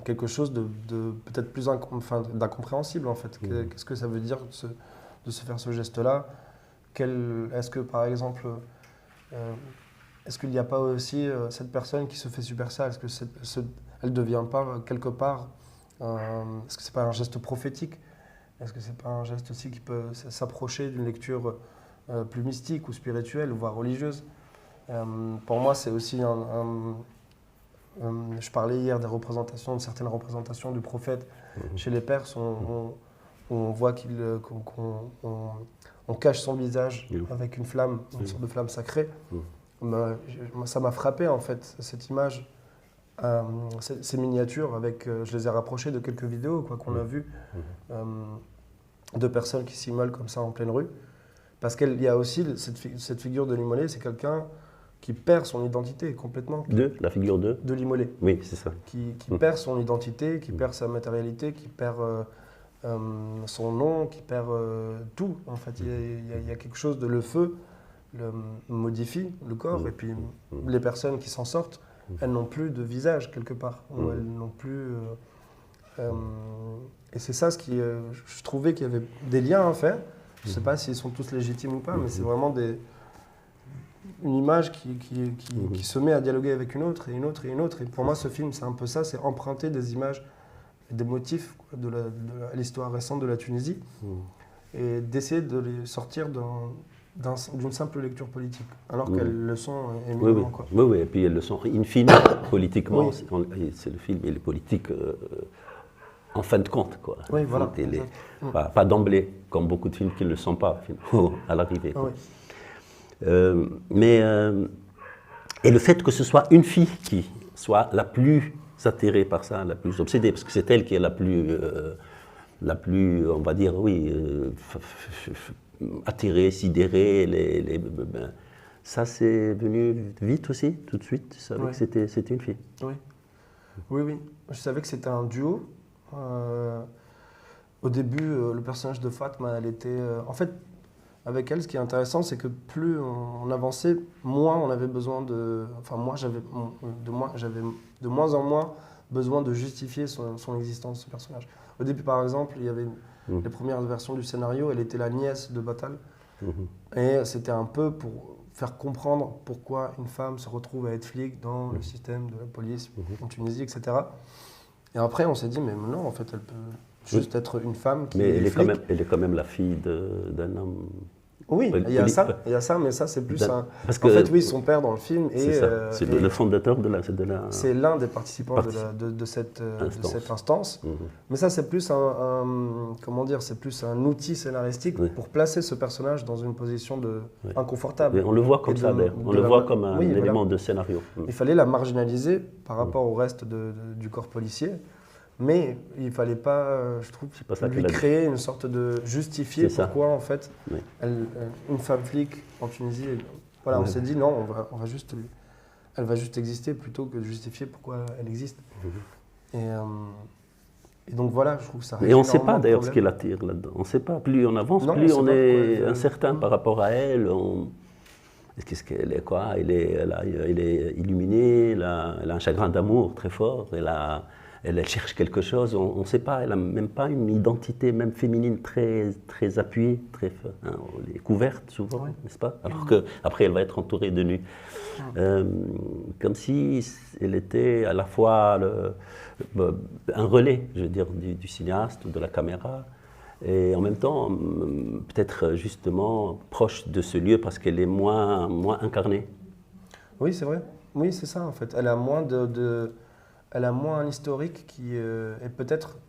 Quelque chose de peut-être plus d'incompréhensible en fait. Qu'est-ce que ça veut dire de se faire ce geste-là? Est-ce que par exemple... est-ce qu'il n'y a pas aussi cette personne qui se fait super ça? Est-ce que elle ne devient pas quelque part... est-ce que ce n'est pas un geste prophétique? Est-ce que ce n'est pas un geste aussi qui peut s'approcher d'une lecture plus mystique ou spirituelle, voire religieuse? Pour moi, c'est aussi je parlais hier de certaines représentations du prophète chez les Perses. où on voit qu'on cache son visage Oui. avec une flamme, une Oui. sorte de flamme sacrée. Oui. Moi, ça m'a frappé en fait, cette image, ces miniatures, je les ai rapprochées de quelques vidéos qu'on a vues de personnes qui s'immolent comme ça en pleine rue. Parce qu'il y a aussi cette figure de l'immolé, c'est quelqu'un qui perd son identité complètement. La figure de De l'immolé. Oui, c'est ça. Qui perd son identité, qui perd sa matérialité, qui perd son nom, qui perd tout. En fait, il y a quelque chose de le feu modifie le corps, et puis les personnes qui s'en sortent, elles n'ont plus de visage quelque part, ou elles n'ont plus. Et c'est ça ce qui, je trouvais qu'il y avait des liens à faire. Je ne sais pas s'ils sont tous légitimes ou pas, mais c'est vraiment une image qui se met à dialoguer avec une autre, et une autre, et une autre. Et pour moi, ce film, c'est un peu ça, c'est emprunter des images, des motifs de l'histoire récente de la Tunisie, et d'essayer de les sortir d'une simple lecture politique, alors qu'elles le sont éminemment. Oui, et puis elles le sont in fine, politiquement. Oui. C'est le film, il est politique en fin de compte, quoi. Oui, voilà. Pas d'emblée, comme beaucoup de films qui ne le sont pas, à l'arrivée. Oui. Et le fait que ce soit une fille qui soit la plus attirée par ça, la plus obsédée, parce que c'est elle qui est la plus, on va dire, oui, attirée, sidérée. Ça, c'est venu vite aussi, tout de suite. Je savais que c'était une fille. Oui. Je savais que c'était un duo. Au début, le personnage de Fatma, elle était... en fait, avec elle, ce qui est intéressant, c'est que plus on avançait, moins on avait besoin de... Enfin, moi, j'avais de moins en moins besoin de justifier son existence, ce personnage. Au début, par exemple, il y avait les premières versions du scénario, elle était la nièce de Batal. Et c'était un peu pour faire comprendre pourquoi une femme se retrouve à être flic dans le système de la police en Tunisie, etc. Et après, on s'est dit, mais non, en fait, elle peut juste être une femme qui est flic. Elle est quand même la fille d'un homme. Oui, il y a ça, mais ça, c'est plus un... Parce que, en fait, oui, son père dans le film. C'est le fondateur de la... C'est l'un des participants de cette instance. Mais ça, c'est plus comment dire, c'est plus un outil scénaristique pour placer ce personnage dans une position inconfortable. Et on le voit comme ça, d'ailleurs. On le voit comme un élément de scénario. Il fallait la marginaliser par rapport au reste du corps policier. Mais il ne fallait pas, je trouve, lui créer une sorte de justifier pourquoi, en fait, une femme flic en Tunisie, voilà, on s'est dit non, elle va juste exister plutôt que de justifier pourquoi elle existe. Et donc voilà, je trouve que ça règle. Et on ne sait pas d'ailleurs ce qui l'attire là-dedans. On ne sait pas, plus on avance, plus on est incertain par rapport à elle. Qu'est-ce qu'elle est, quoi? Elle est illuminée, elle a un chagrin d'amour très fort, elle cherche quelque chose, on ne sait pas, elle n'a même pas une identité même féminine très appuyée, elle est couverte souvent, n'est-ce pas? Alors qu'après elle va être entourée de nus. Comme si elle était à la fois un relais, je veux dire, du cinéaste ou de la caméra, et en même temps peut-être justement proche de ce lieu parce qu'elle est moins incarnée. Oui, c'est vrai. Oui, c'est ça en fait. Elle a moins elle a moins un historique et peut-être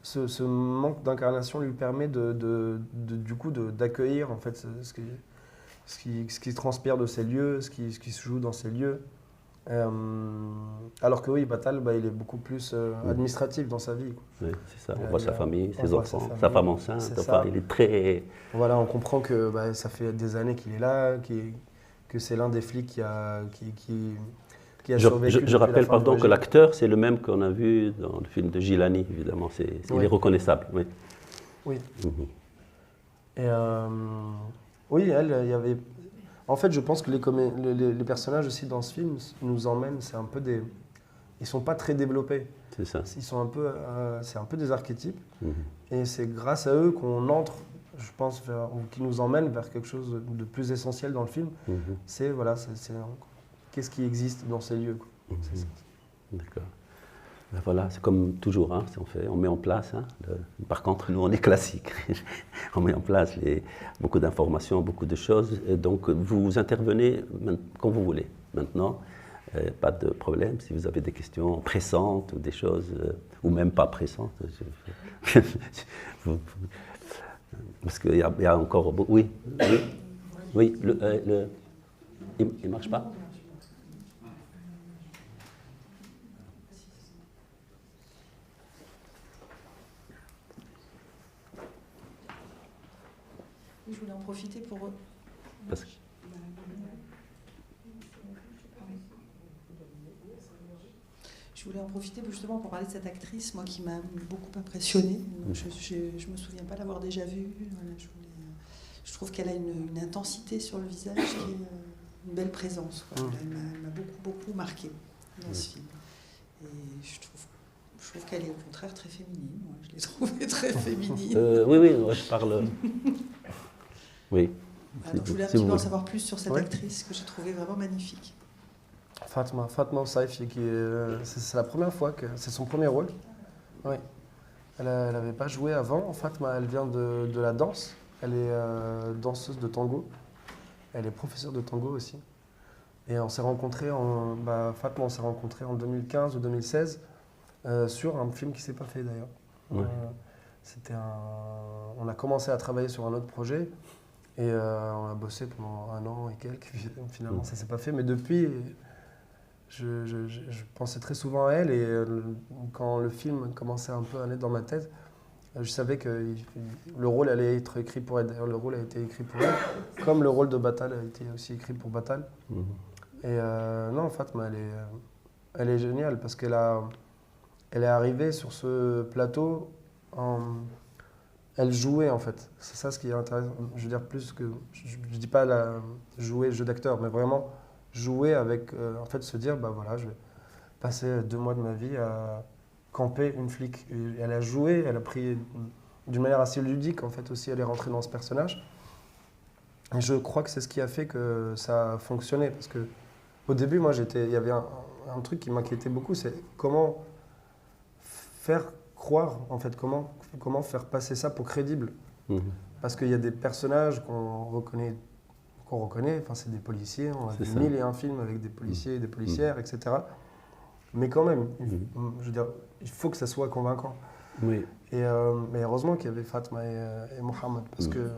ce manque d'incarnation lui permet du coup d'accueillir en fait ce qui transpire de ces lieux, ce qui se joue dans ces lieux. Alors que oui, Batal, il est beaucoup plus administratif dans sa vie. Oui, c'est ça. On voit sa famille, ses enfants, sa femme enceinte. Enfin, il est très... Voilà, on comprend que ça fait des années qu'il est là, que c'est l'un des flics qui a survécu. Je rappelle, pardon, que l'acteur, c'est le même qu'on a vu dans le film de Gilani, évidemment. Il est reconnaissable. Oui. Et oui, il y avait... En fait, je pense que les personnages aussi dans ce film nous emmènent, ils sont pas très développés. C'est ça. C'est un peu des archétypes. Et c'est grâce à eux qu'on entre, je pense, ou qui nous emmène vers quelque chose de plus essentiel dans le film. C'est qu'est-ce qui existe dans ces lieux. C'est ça. D'accord. Ben voilà, c'est comme toujours, on met en place. Par contre, nous, on est classique. On met en place beaucoup d'informations, beaucoup de choses. Et donc, vous intervenez quand vous voulez. Maintenant, Pas de problème. Si vous avez des questions pressantes ou des choses, ou même pas pressantes, parce qu'il y a encore... Oui, oui, il ne marche pas? Je voulais en profiter pour... Parce que... Je voulais en profiter justement pour parler de cette actrice, moi qui m'a beaucoup impressionnée. Je ne me souviens pas l'avoir déjà vue. Voilà, je trouve qu'elle a une intensité sur le visage qui est une belle présence. Elle m'a beaucoup marquée dans ce film. Et je trouve qu'elle est au contraire très féminine. Moi, je l'ai trouvée très féminine. Oui, je parle... Oui. Alors, je voulais un petit peu en savoir plus sur cette actrice que j'ai trouvée vraiment magnifique. Fatma Oussaïfi, c'est la première fois que c'est son premier rôle. Oui. Elle n'avait pas joué avant. Fatma, elle vient de la danse. Elle est danseuse de tango. Elle est professeure de tango aussi. Et on s'est rencontrés Fatma, on s'est rencontrés en 2015 ou 2016 sur un film qui ne s'est pas fait d'ailleurs. Ouais. On a commencé à travailler sur un autre projet et on a bossé pendant 1 an et quelques. Finalement, ça ne s'est pas fait. Mais depuis, je pensais très souvent à elle et quand le film commençait un peu à naître dans ma tête, je savais que le rôle allait être écrit pour elle. D'ailleurs, le rôle a été écrit pour elle, comme le rôle de Batal a été aussi écrit pour Batal. Et non, Fatma, elle est géniale parce qu'elle est arrivée sur ce plateau, elle jouait en fait. C'est ça ce qui est intéressant. Je veux dire plus que, je dis pas jouer le jeu d'acteur, mais vraiment jouer avec, en fait se dire, bah voilà, je vais passer 2 mois de ma vie à camper une flic. Et elle a joué, elle a pris d'une manière assez ludique en fait aussi, elle est rentrée dans ce personnage. Et je crois que c'est ce qui a fait que ça a fonctionné parce que au début, moi, il y avait un truc qui m'inquiétait beaucoup, c'est comment faire croire, en fait, comment faire passer ça pour crédible. Parce qu'il y a des personnages qu'on reconnaît, enfin, c'est des policiers, on a vu 1001 films avec des policiers et des policières, etc. Mais quand même, je veux dire, il faut que ça soit convaincant. Oui. Et, mais heureusement qu'il y avait Fatma et Mohamed, parce que...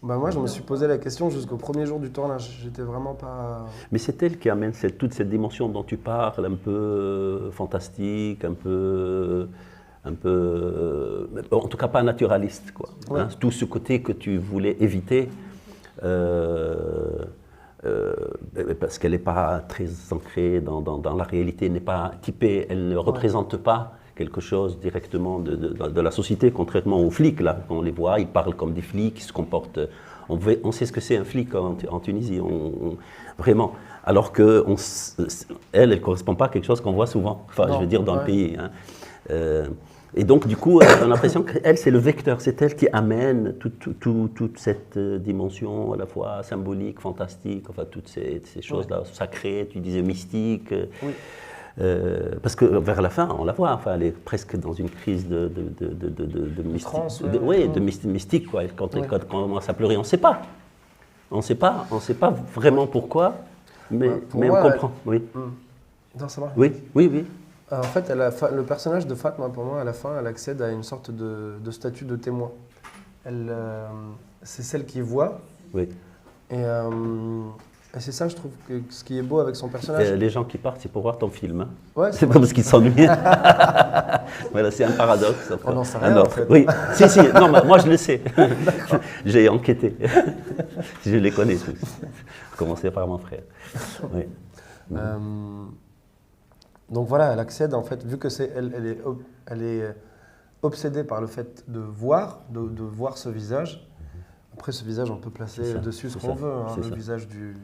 moi, je me suis posé la question jusqu'au premier jour du tournage. J'étais vraiment pas... Mais c'est elle qui amène toute cette dimension dont tu parles, un peu fantastique, un peu en tout cas pas naturaliste, quoi. Ouais. Hein, tout ce côté que tu voulais éviter, parce qu'elle n'est pas très ancrée dans la réalité, n'est pas typée, elle ne représente pas quelque chose directement de la société, contrairement aux flics, là, on les voit, ils parlent comme des flics, ils se comportent... On sait ce que c'est un flic en Tunisie, vraiment. Alors qu'elle ne correspond pas à quelque chose qu'on voit souvent, enfin, je veux dire, dans le pays. Hein. Et donc, du coup, on a l'impression qu'elle, c'est le vecteur, c'est elle qui amène toute cette dimension à la fois symbolique, fantastique, enfin, toutes ces choses-là, sacrées, tu disais mystiques. Oui. Parce que vers la fin, on la voit, enfin, elle est presque dans une crise de mystique, de mystique, quoi. Quand elle commence à pleurer, on ne sait pas. On ne sait pas vraiment pourquoi, mais on comprend. Oui. Non, ça marche. Oui. En fait, le personnage de Fatma, pour moi, à la fin, elle accède à une sorte de statut de témoin. C'est celle qui voit. Oui. Et c'est ça, je trouve, que ce qui est beau avec son personnage. Les gens qui partent, c'est pour voir ton film. Hein. Ouais, c'est pas parce qu'ils s'ennuient. Voilà, c'est un paradoxe. On n'en sait rien, en fait. Oui, si, non, moi je le sais. J'ai enquêté. Je les connais tous. Commencé par mon frère. Oui. Donc voilà, elle accède, en fait, vu que elle est obsédée par le fait de voir ce visage. Après, ce visage, on peut placer dessus ce qu'on veut. Hein, le visage du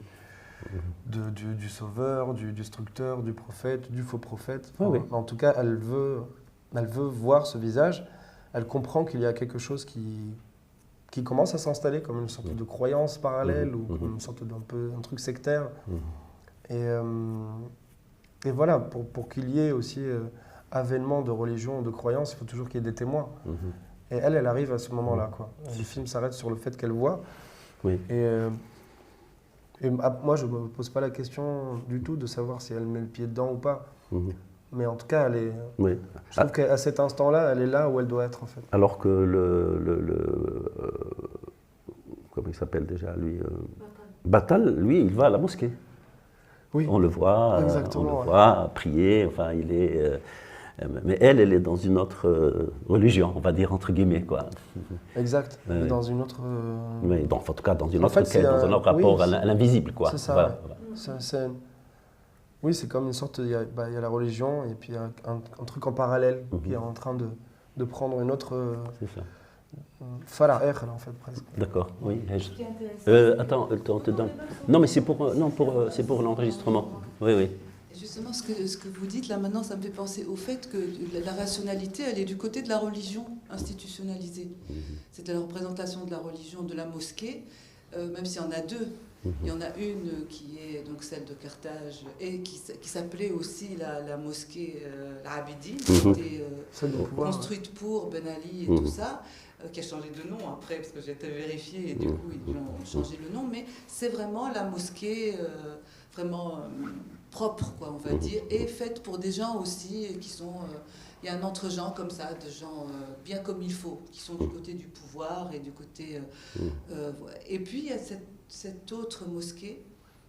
sauveur, du destructeur, du prophète, du faux prophète. Enfin, en tout cas, elle veut voir ce visage. Elle comprend qu'il y a quelque chose qui commence à s'installer comme une sorte de croyance parallèle ou comme une sorte un truc sectaire. Et voilà, pour qu'il y ait aussi avènement de religion, de croyance, il faut toujours qu'il y ait des témoins. Et elle arrive à ce moment-là, quoi. Le film s'arrête sur le fait qu'elle voit. Oui. Et Et moi, je ne me pose pas la question du tout de savoir si elle met le pied dedans ou pas. Mais en tout cas, Oui. je trouve qu'à cet instant-là, elle est là où elle doit être, en fait. Alors que comment il s'appelle déjà, lui Batal, lui, il va à la mosquée. Oui. On le voit, prier, enfin, il est... mais elle est dans une autre religion, on va dire, entre guillemets, quoi. Exact. Dans une autre... Oui, en tout cas, dans une En autre fait, quête, dans un autre rapport à l'invisible, quoi. C'est ça, oui, c'est comme une sorte... Il y a la religion, et puis il y a un truc en parallèle qui est en train de prendre une autre... C'est ça. Fara'er, en fait, presque. D'accord, oui. Ce qui est intéressant. Attends, on te donne... Non, mais c'est pour l'enregistrement. Oui, oui. Justement, ce que vous dites là maintenant, ça me fait penser au fait que la rationalité, elle est du côté de la religion institutionnalisée. C'est de la représentation de la religion de la mosquée, même s'il y en a deux. Il y en a une qui est donc celle de Carthage et qui s'appelait aussi la mosquée l'Abidi, qui était construite pour Ben Ali et tout ça, qui a changé de nom après parce que j'ai été vérifiée et du coup ils ont changé le nom, mais c'est vraiment la mosquée vraiment propre, quoi, on va dire, et faite pour des gens aussi qui sont... il y a un entre-genre comme ça, de gens bien comme il faut, qui sont du côté du pouvoir et du côté... et puis il y a cette autre mosquée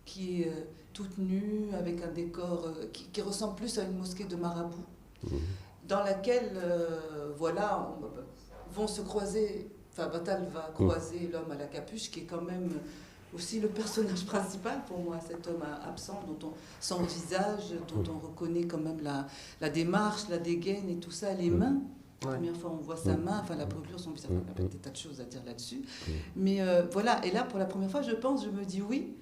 qui est toute nue, avec un décor qui ressemble plus à une mosquée de marabout, dans laquelle, voilà, vont se croiser... Enfin, Batal va croiser l'homme à la capuche, qui est quand même... aussi le personnage principal pour moi, cet homme absent, sans visage, dont on reconnaît quand même la démarche, la dégaine et tout ça, les mains. La première fois on voit sa main, enfin la brûlure, son visage, on a des tas de choses à dire là-dessus. Mais voilà, et là pour la première fois je me dis oui,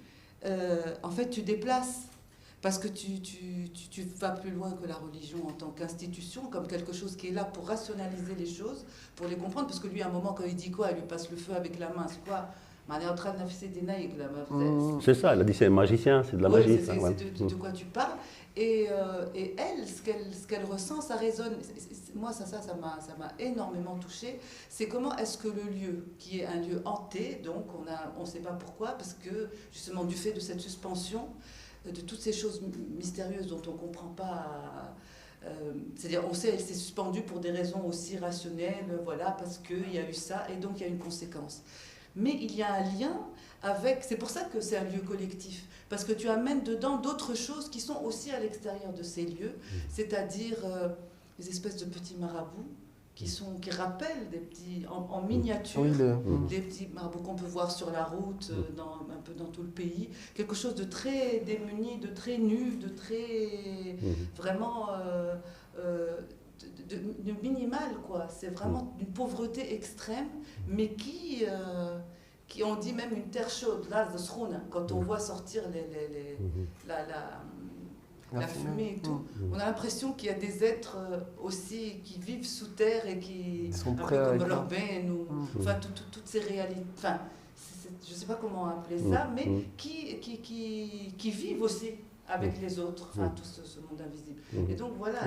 en fait tu déplaces, parce que tu vas plus loin que la religion en tant qu'institution, comme quelque chose qui est là pour rationaliser les choses, pour les comprendre, parce que lui à un moment quand il dit quoi, il lui passe le feu avec la main, c'est quoi? C'est ça, elle a dit c'est un magicien, c'est de la magie. C'est de quoi tu parles. Et elle, ce qu'elle ressent, ça résonne. Moi, ça m'a énormément touchée. C'est comment est-ce que le lieu, qui est un lieu hanté, donc on ne sait pas pourquoi, parce que justement du fait de cette suspension, de toutes ces choses mystérieuses dont on ne comprend pas... c'est-à-dire, on sait qu'elle s'est suspendue pour des raisons aussi rationnelles, voilà, parce qu'il y a eu ça, et donc il y a une conséquence. Mais il y a un lien avec... C'est pour ça que c'est un lieu collectif, parce que tu amènes dedans d'autres choses qui sont aussi à l'extérieur de ces lieux, c'est-à-dire les espèces de petits marabouts qui rappellent des petits, en miniature, des petits marabouts qu'on peut voir sur la route, un peu dans tout le pays. Quelque chose de très démuni, de très nu, de très... vraiment... de minimal, quoi. C'est vraiment une pauvreté extrême, mais qui on dit même une terre chaude, là, de Srouna, quand on voit sortir la fumée et tout. On a l'impression qu'il y a des êtres aussi qui vivent sous terre et qui sont prêts un peu comme l'urbain, enfin toutes ces réalités. Enfin, je ne sais pas comment appeler ça, mais qui vivent aussi avec les autres, enfin tout ce monde invisible. Et donc voilà,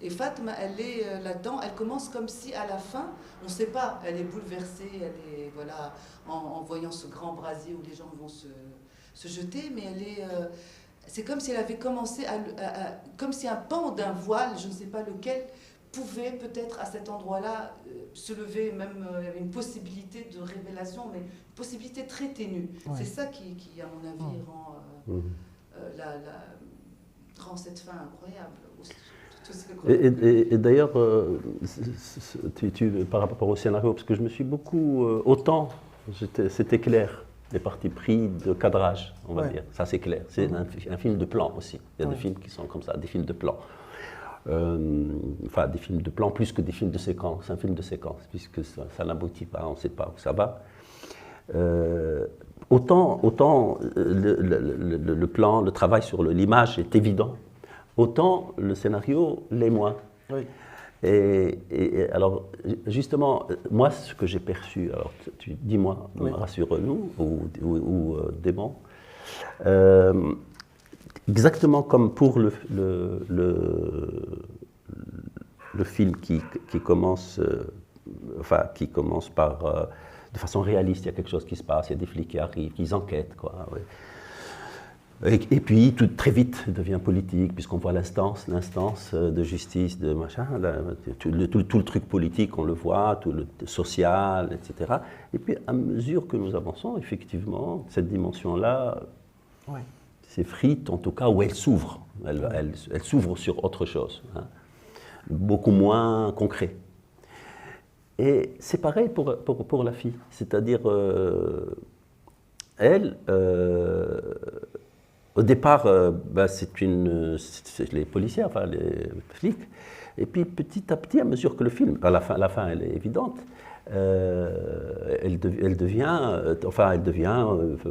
et Fatma, elle est là-dedans, elle commence comme si à la fin, on ne sait pas, elle est bouleversée, elle est, voilà, en voyant ce grand brasier où les gens vont se jeter, mais elle est... c'est comme si elle avait commencé comme si un pan d'un voile, je ne sais pas lequel, pouvait peut-être à cet endroit-là se lever, même il y avait une possibilité de révélation, mais une possibilité très ténue. Ouais. C'est ça qui, à mon avis, rend cette fin incroyable. Et d'ailleurs, par rapport au scénario, parce que je me suis beaucoup... autant, c'était clair, les partis pris de cadrage, on va dire, ça c'est clair. C'est un film de plan aussi. Il y a des films qui sont comme ça, des films de plan. Enfin, des films de plan plus que des films de séquence. Un film de séquence, puisque ça n'aboutit pas, on ne sait pas où ça va. Autant le plan, le travail sur l'image est évident, autant le scénario l'est moins. Oui. Et alors, justement, moi, ce que j'ai perçu, alors dis-moi, rassure-nous, ou Démon, exactement comme pour le film qui commence par de façon réaliste, il y a quelque chose qui se passe, il y a des flics qui arrivent, qui enquêtent, quoi. Ouais. Et puis, tout très vite devient politique, puisqu'on voit l'instance de justice, de machin, tout le truc politique, on le voit, tout le social, etc. Et puis, à mesure que nous avançons, effectivement, cette dimension-là s'effrite, en tout cas, ou elle s'ouvre. Elle s'ouvre sur autre chose, hein, beaucoup moins concret. Et c'est pareil pour la fille, c'est-à-dire, elle... Au départ, c'est les policiers, enfin les flics. Et puis petit à petit, à mesure que le film, à la fin elle est évidente, elle devient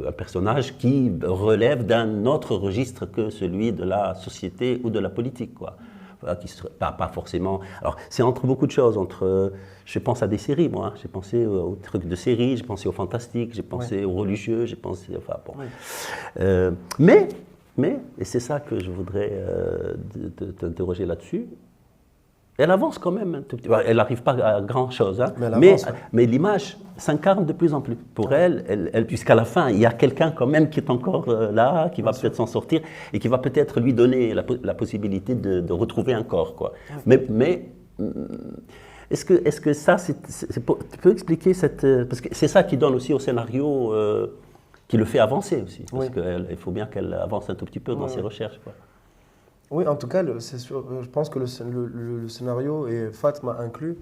un personnage qui relève d'un autre registre que celui de la société ou de la politique, quoi. Voilà, qui serait, pas forcément. Alors, c'est entre beaucoup de choses. Je pense à des séries, moi. Hein. J'ai pensé aux trucs de séries, j'ai pensé au fantastique, j'ai pensé aux religieux, j'ai pensé. Enfin, bon. Mais, et c'est ça que je voudrais t'interroger là-dessus, elle avance quand même un tout petit peu. Elle n'arrive pas à grand-chose, hein, mais l'image s'incarne de plus en plus. Pour elle, puisqu'à la fin, il y a quelqu'un quand même qui est encore là, qui va peut-être s'en sortir et qui va peut-être lui donner la possibilité de retrouver un corps, quoi. Mais est-ce que ça, tu peux expliquer parce que c'est ça qui donne aussi au scénario, qui le fait avancer aussi. Parce qu'il faut bien qu'elle avance un tout petit peu dans ses recherches, quoi. Oui, en tout cas, c'est sûr, je pense que le scénario, et Fatma inclus,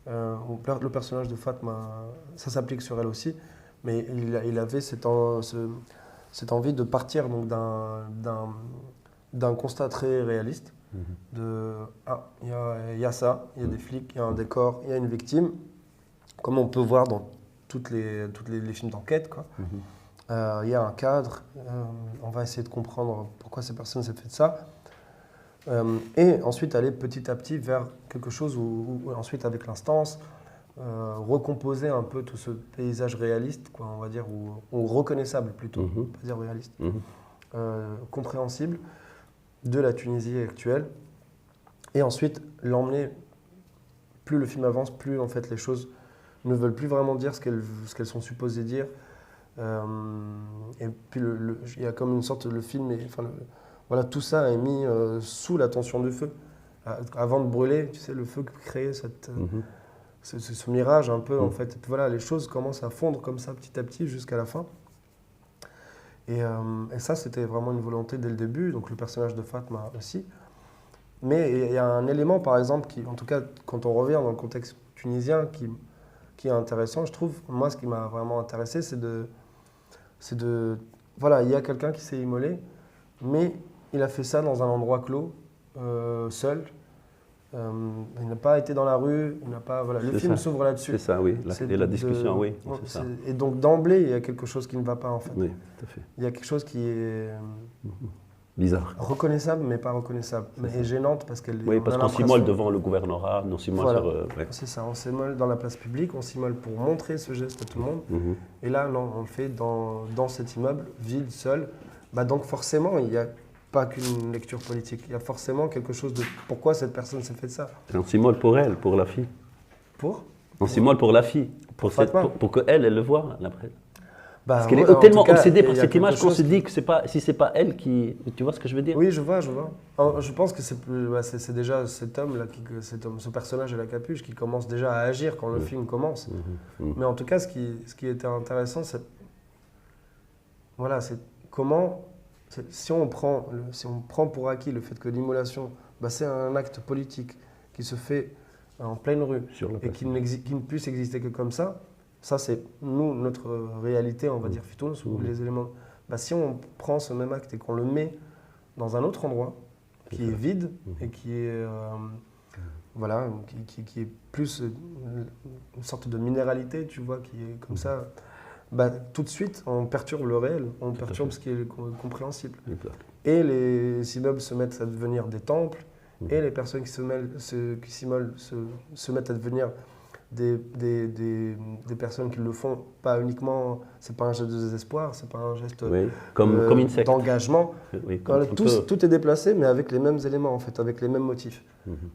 le personnage de Fatma, ça s'applique sur elle aussi, mais il avait cette envie de partir donc d'un constat très réaliste, il y a ça, il y a des flics, il y a un décor, il y a une victime, comme on peut voir dans tous les films d'enquête, quoi. Il y a un cadre, on va essayer de comprendre pourquoi ces personnes s'est fait ça. Et ensuite aller petit à petit vers quelque chose où ensuite avec l'instance, recomposer un peu tout ce paysage réaliste, quoi, on va dire, ou reconnaissable plutôt, pas dire réaliste, compréhensible de la Tunisie actuelle. Et ensuite l'emmener, plus le film avance, plus en fait les choses ne veulent plus vraiment dire ce qu'elles sont supposées dire. Et puis il y a comme une sorte, le film est... Voilà, tout ça est mis sous la tension du feu. Avant de brûler, tu sais, le feu créait ce mirage un peu, en fait. Et puis voilà, les choses commencent à fondre comme ça, petit à petit, jusqu'à la fin. Et ça, c'était vraiment une volonté dès le début, donc le personnage de Fatma aussi. Mais il y a un élément, par exemple, qui, en tout cas, quand on revient dans le contexte tunisien, qui est intéressant, je trouve. Moi, ce qui m'a vraiment intéressé, c'est de... Voilà, il y a quelqu'un qui s'est immolé, mais... Il a fait ça dans un endroit clos, seul. Il n'a pas été dans la rue, il n'a pas. Voilà, le film s'ouvre là-dessus. C'est ça, oui. La discussion, oui. C'est ça. Et donc d'emblée, il y a quelque chose qui ne va pas en fait. Oui, tout à fait. Il y a quelque chose qui est bizarre. Reconnaissable, mais pas reconnaissable. Et gênante parce qu'elle. Oui, parce qu'on s'immole devant le gouvernorat, on s'immole voilà. sur. C'est ça, on s'immole dans la place publique, on s'immole pour montrer ce geste à tout le monde. Et là, non, on le fait dans cet immeuble vide, seul. Donc forcément, il y a pas qu'une lecture politique. Il y a forcément quelque chose de pourquoi cette personne s'est fait ça. On s'immole pour elle, pour la fille. On s'immole pour la fille, pour qu'elle le voit après. Parce qu'elle est tellement obsédée par cette image qu'on se dit que si c'est pas elle qui... Tu vois ce que je veux dire? Oui, je vois. Je pense que c'est déjà cet homme-là, ce personnage à la capuche qui commence déjà à agir quand le film commence. Mais en tout cas, ce qui était intéressant, c'est comment... Si on prend pour acquis le fait que l'immolation, c'est un acte politique qui se fait en pleine rue et qui ne puisse exister que comme ça c'est notre réalité, on va dire, Fitounes, ou les éléments. Si on prend ce même acte et qu'on le met dans un autre endroit qui est vide et qui est, qui est plus une sorte de minéralité, tu vois, qui est comme ça... tout de suite, on perturbe le réel, on perturbe ce qui est compréhensible. Exact. Et les immeubles se mettent à devenir des temples, et les personnes qui s'immolent se mettent à devenir des personnes qui le font pas uniquement, c'est pas un geste de désespoir, c'est pas un geste comme une secte. D'engagement. Tout est déplacé, mais avec les mêmes éléments, en fait, avec les mêmes motifs.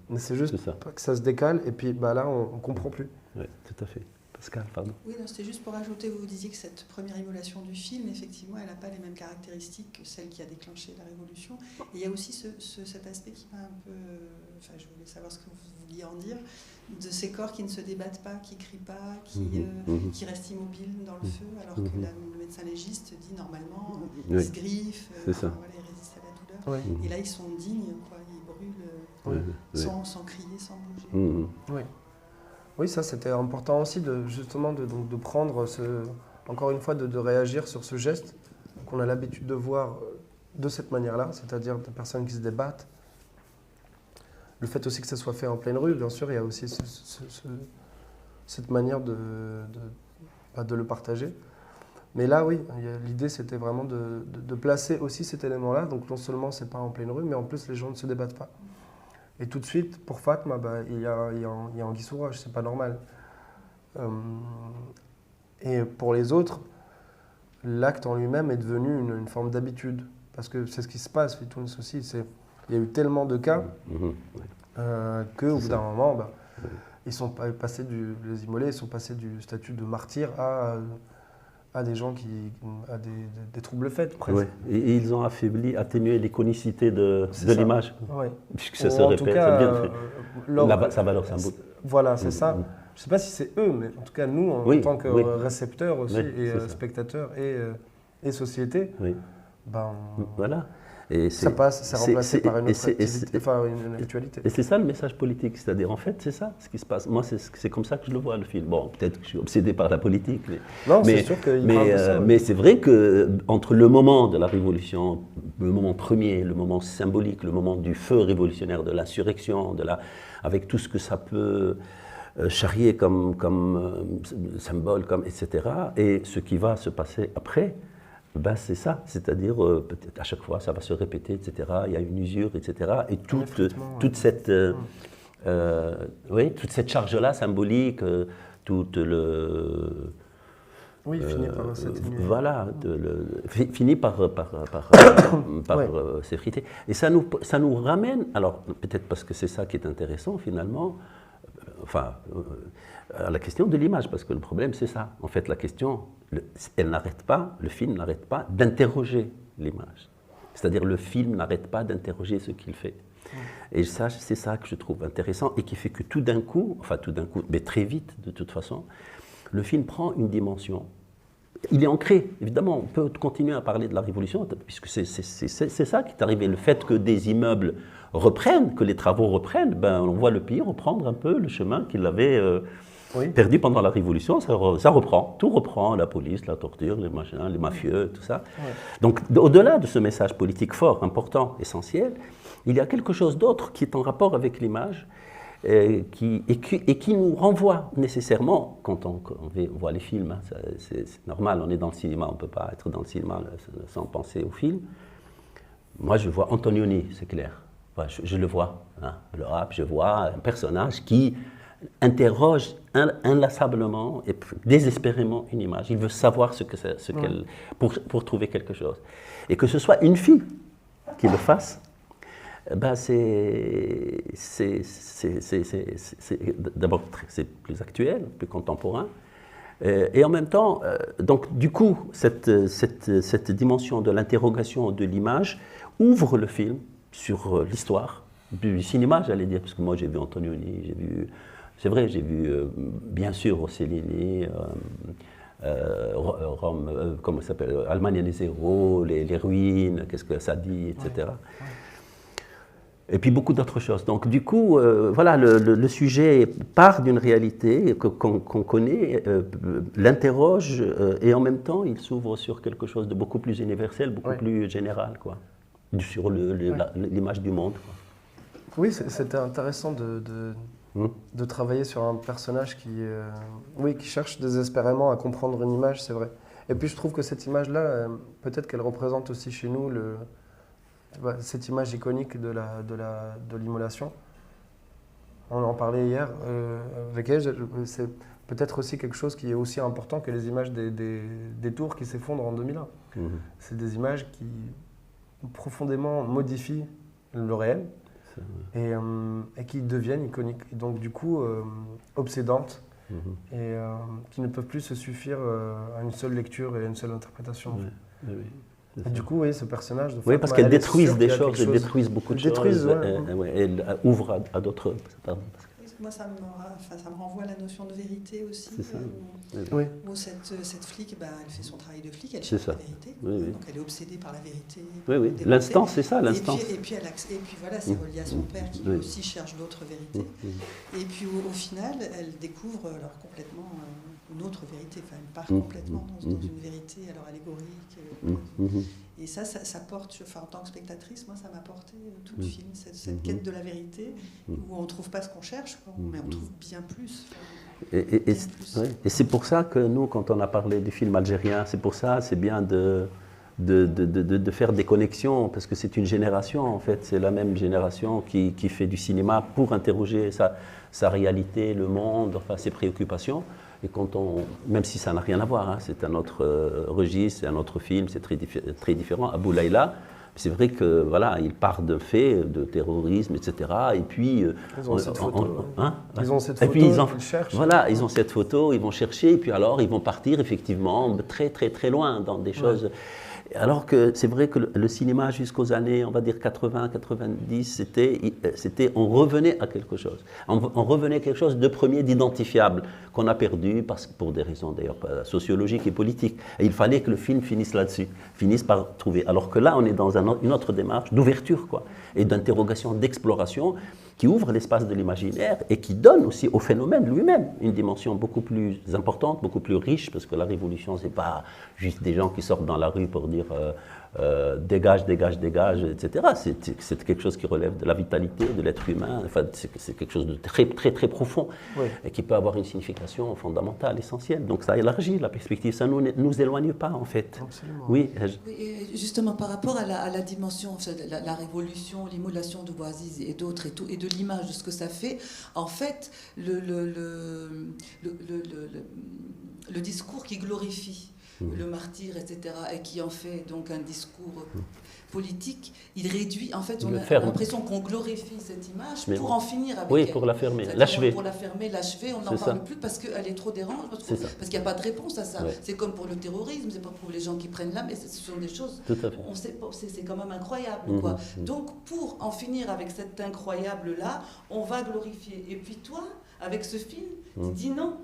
Mais c'est juste que ça se décale, et puis là, on comprend plus. Oui, tout à fait. Pascal, pardon. Oui, non, c'était juste pour ajouter, vous disiez que cette première immolation du film, effectivement, elle n'a pas les mêmes caractéristiques que celle qui a déclenché la Révolution. Et il y a aussi cet aspect qui m'a un peu... Enfin, je voulais savoir ce que vous vouliez en dire, de ces corps qui ne se débattent pas, qui ne crient pas, qui restent immobiles dans le feu, alors que le médecin légiste dit normalement, ils se griffent, voilà, ils résistent à la douleur. Oui. Et là, ils sont dignes, quoi, ils brûlent sans crier, sans bouger. Oui. Oui, ça c'était important aussi justement de prendre encore une fois de réagir sur ce geste qu'on a l'habitude de voir de cette manière-là, c'est-à-dire des personnes qui se débattent. Le fait aussi que ça soit fait en pleine rue, bien sûr, il y a aussi cette manière de le partager. Mais là, oui, l'idée c'était vraiment de placer aussi cet élément-là. Donc non seulement c'est pas en pleine rue, mais en plus les gens ne se débattent pas. Et tout de suite, pour Fatma, il y a anguille sous roche, c'est pas normal. Et pour les autres, l'acte en lui-même est devenu une forme d'habitude. Parce que c'est ce qui se passe, en Tunis aussi. Il y a eu tellement de cas qu'au bout d'un moment, ils sont passés les immolés sont passés du statut de martyr à des gens à des troubles faits, presque. Ouais. Et ils ont atténué l'iconicité de l'image. Ouais. Puisque ça se répète, c'est bien fait. Sa valeur symbolique. Voilà, c'est ça. Je ne sais pas si c'est eux, mais en tout cas, nous, en tant que récepteurs aussi, et spectateurs et société, voilà. Et c'est remplacé par une autre activité, une actualité. Et c'est ça le message politique, c'est-à-dire en fait c'est ça ce qui se passe. Moi c'est comme ça que je le vois le film. Bon, peut-être que je suis obsédé par la politique, c'est sûr qu'il parle de ça. Mais c'est vrai que entre le moment de la révolution, le moment premier, le moment symbolique, le moment du feu révolutionnaire, de l'insurrection, avec tout ce que ça peut charrier comme symbole, etc., et ce qui va se passer après. C'est ça, c'est-à-dire peut-être à chaque fois ça va se répéter, etc. Il y a une usure, etc. Et toute cette charge-là symbolique, finit par s'atténuer. Voilà, finit par s'effriter. Et ça nous ramène, alors peut-être parce que c'est ça qui est intéressant finalement, à la question de l'image, parce que le problème c'est ça. En fait, la question, le film n'arrête pas d'interroger l'image. C'est-à-dire le film n'arrête pas d'interroger ce qu'il fait. Et ça, c'est ça que je trouve intéressant et qui fait que tout d'un coup, mais très vite de toute façon, le film prend une dimension. Il est ancré, évidemment, on peut continuer à parler de la Révolution, puisque c'est ça qui est arrivé. Le fait que des immeubles reprennent, que les travaux reprennent, on voit le pays reprendre un peu le chemin qu'il avait perdu pendant la Révolution. Ça reprend, tout reprend, la police, la torture, les machins, les mafieux, tout ça. Donc au-delà de ce message politique fort, important, essentiel, il y a quelque chose d'autre qui est en rapport avec l'image et qui nous renvoie nécessairement, quand on voit les films, c'est normal, on est dans le cinéma, on ne peut pas être dans le cinéma sans penser au film. Moi je vois Antonioni, c'est clair, je le vois, le rap, je vois un personnage qui interroge inlassablement et désespérément une image. Il veut savoir qu'elle, pour trouver quelque chose. Et que ce soit une fille qui le fasse, d'abord c'est plus actuel, plus contemporain, et en même temps, donc du coup, cette dimension de l'interrogation de l'image ouvre le film sur l'histoire du cinéma, j'allais dire, parce que moi j'ai vu Antonioni, j'ai vu bien sûr Rossellini, Rome, comment ça s'appelle, Allemagne année zéro, les ruines, qu'est-ce que ça dit, etc. Et puis beaucoup d'autres choses. Donc du coup, voilà, le sujet part d'une réalité qu'on connaît, l'interroge, et en même temps, il s'ouvre sur quelque chose de beaucoup plus universel, beaucoup plus général, quoi, sur l'image du monde, quoi. Oui, c'était intéressant de travailler sur un personnage qui cherche désespérément à comprendre une image, c'est vrai. Et puis je trouve que cette image-là, peut-être qu'elle représente aussi chez nous cette image iconique de l'immolation. On en parlait hier avec elle, c'est peut-être aussi quelque chose qui est aussi important que les images des tours qui s'effondrent en 2001. C'est des images qui profondément modifient le réel et qui deviennent iconiques. Et donc du coup, obsédantes et qui ne peuvent plus se suffire à une seule lecture et à une seule interprétation. Oui, Et du coup, oui, ce personnage... Oui, parce qu'elles détruisent des choses, elles détruisent beaucoup de choses. Elles ouvrent à d'autres... Moi, ça me renvoie à la notion de vérité aussi. C'est ça. Où cette flic, elle fait son travail de flic, elle cherche la vérité. Donc elle est obsédée par la vérité. Oui. L'instant, c'est ça, l'instant. Et puis voilà, c'est relié à son père qui lui aussi cherche d'autres vérités. Et puis au final, elle découvre alors complètement une autre vérité. Enfin, elle part complètement dans une vérité alors allégorique. Et ça porte, en tant que spectatrice, moi, ça m'a porté tout le film, cette quête de la vérité, où on ne trouve pas ce qu'on cherche, mais on trouve bien plus. Et c'est pour ça que nous, quand on a parlé du film algérien, c'est bien de faire des connexions, parce que c'est une génération, en fait, c'est la même génération qui fait du cinéma pour interroger sa réalité, le monde, enfin, ses préoccupations. Et même si ça n'a rien à voir, c'est un autre registre, c'est un autre film, c'est très différent. Abou Layla, c'est vrai que voilà, il part d'un fait de terrorisme, etc. Et puis ils ont cette photo. Ils ont cette photo. Et puis ils cherchent. Voilà, ils ont cette photo, ils vont chercher, et puis alors ils vont partir effectivement très très très loin dans des choses. Alors que c'est vrai que le cinéma jusqu'aux années, on va dire 80, 90, on revenait à quelque chose. On revenait à quelque chose de premier, d'identifiable, qu'on a perdu pour des raisons d'ailleurs sociologiques et politiques. Et il fallait que le film finisse là-dessus, finisse par trouver. Alors que là, on est dans une autre démarche d'ouverture, et d'interrogation, d'exploration, qui ouvre l'espace de l'imaginaire et qui donne aussi au phénomène lui-même une dimension beaucoup plus importante, beaucoup plus riche, parce que la révolution, ce n'est pas juste des gens qui sortent dans la rue pour dire dégage, dégage, dégage, etc. C'est quelque chose qui relève de la vitalité de l'être humain, enfin, c'est quelque chose de très, très, très profond, et qui peut avoir une signification fondamentale, essentielle. Donc ça élargit la perspective, ça ne nous éloigne pas, en fait. Absolument. Oui, et justement, par rapport à la dimension, la révolution, l'immolation de Bouazizi et d'autres, et de l'image de ce que ça fait, en fait, le discours qui glorifie le martyr, etc., et qui en fait donc un discours politique, il réduit, en fait, on a l'impression qu'on glorifie cette image pour en finir avec elle. Oui, pour la fermer, l'achever. Pour la fermer, l'achever, on n'en parle plus parce qu'elle est trop dérangeante, parce qu'il n'y a pas de réponse à ça. C'est comme pour le terrorisme, c'est pas pour les gens qui prennent l'âme, mais ce sont des choses, on sait pas, c'est quand même incroyable, quoi. Donc, pour en finir avec cet incroyable-là, on va glorifier. Et puis toi, avec ce film, tu dis non.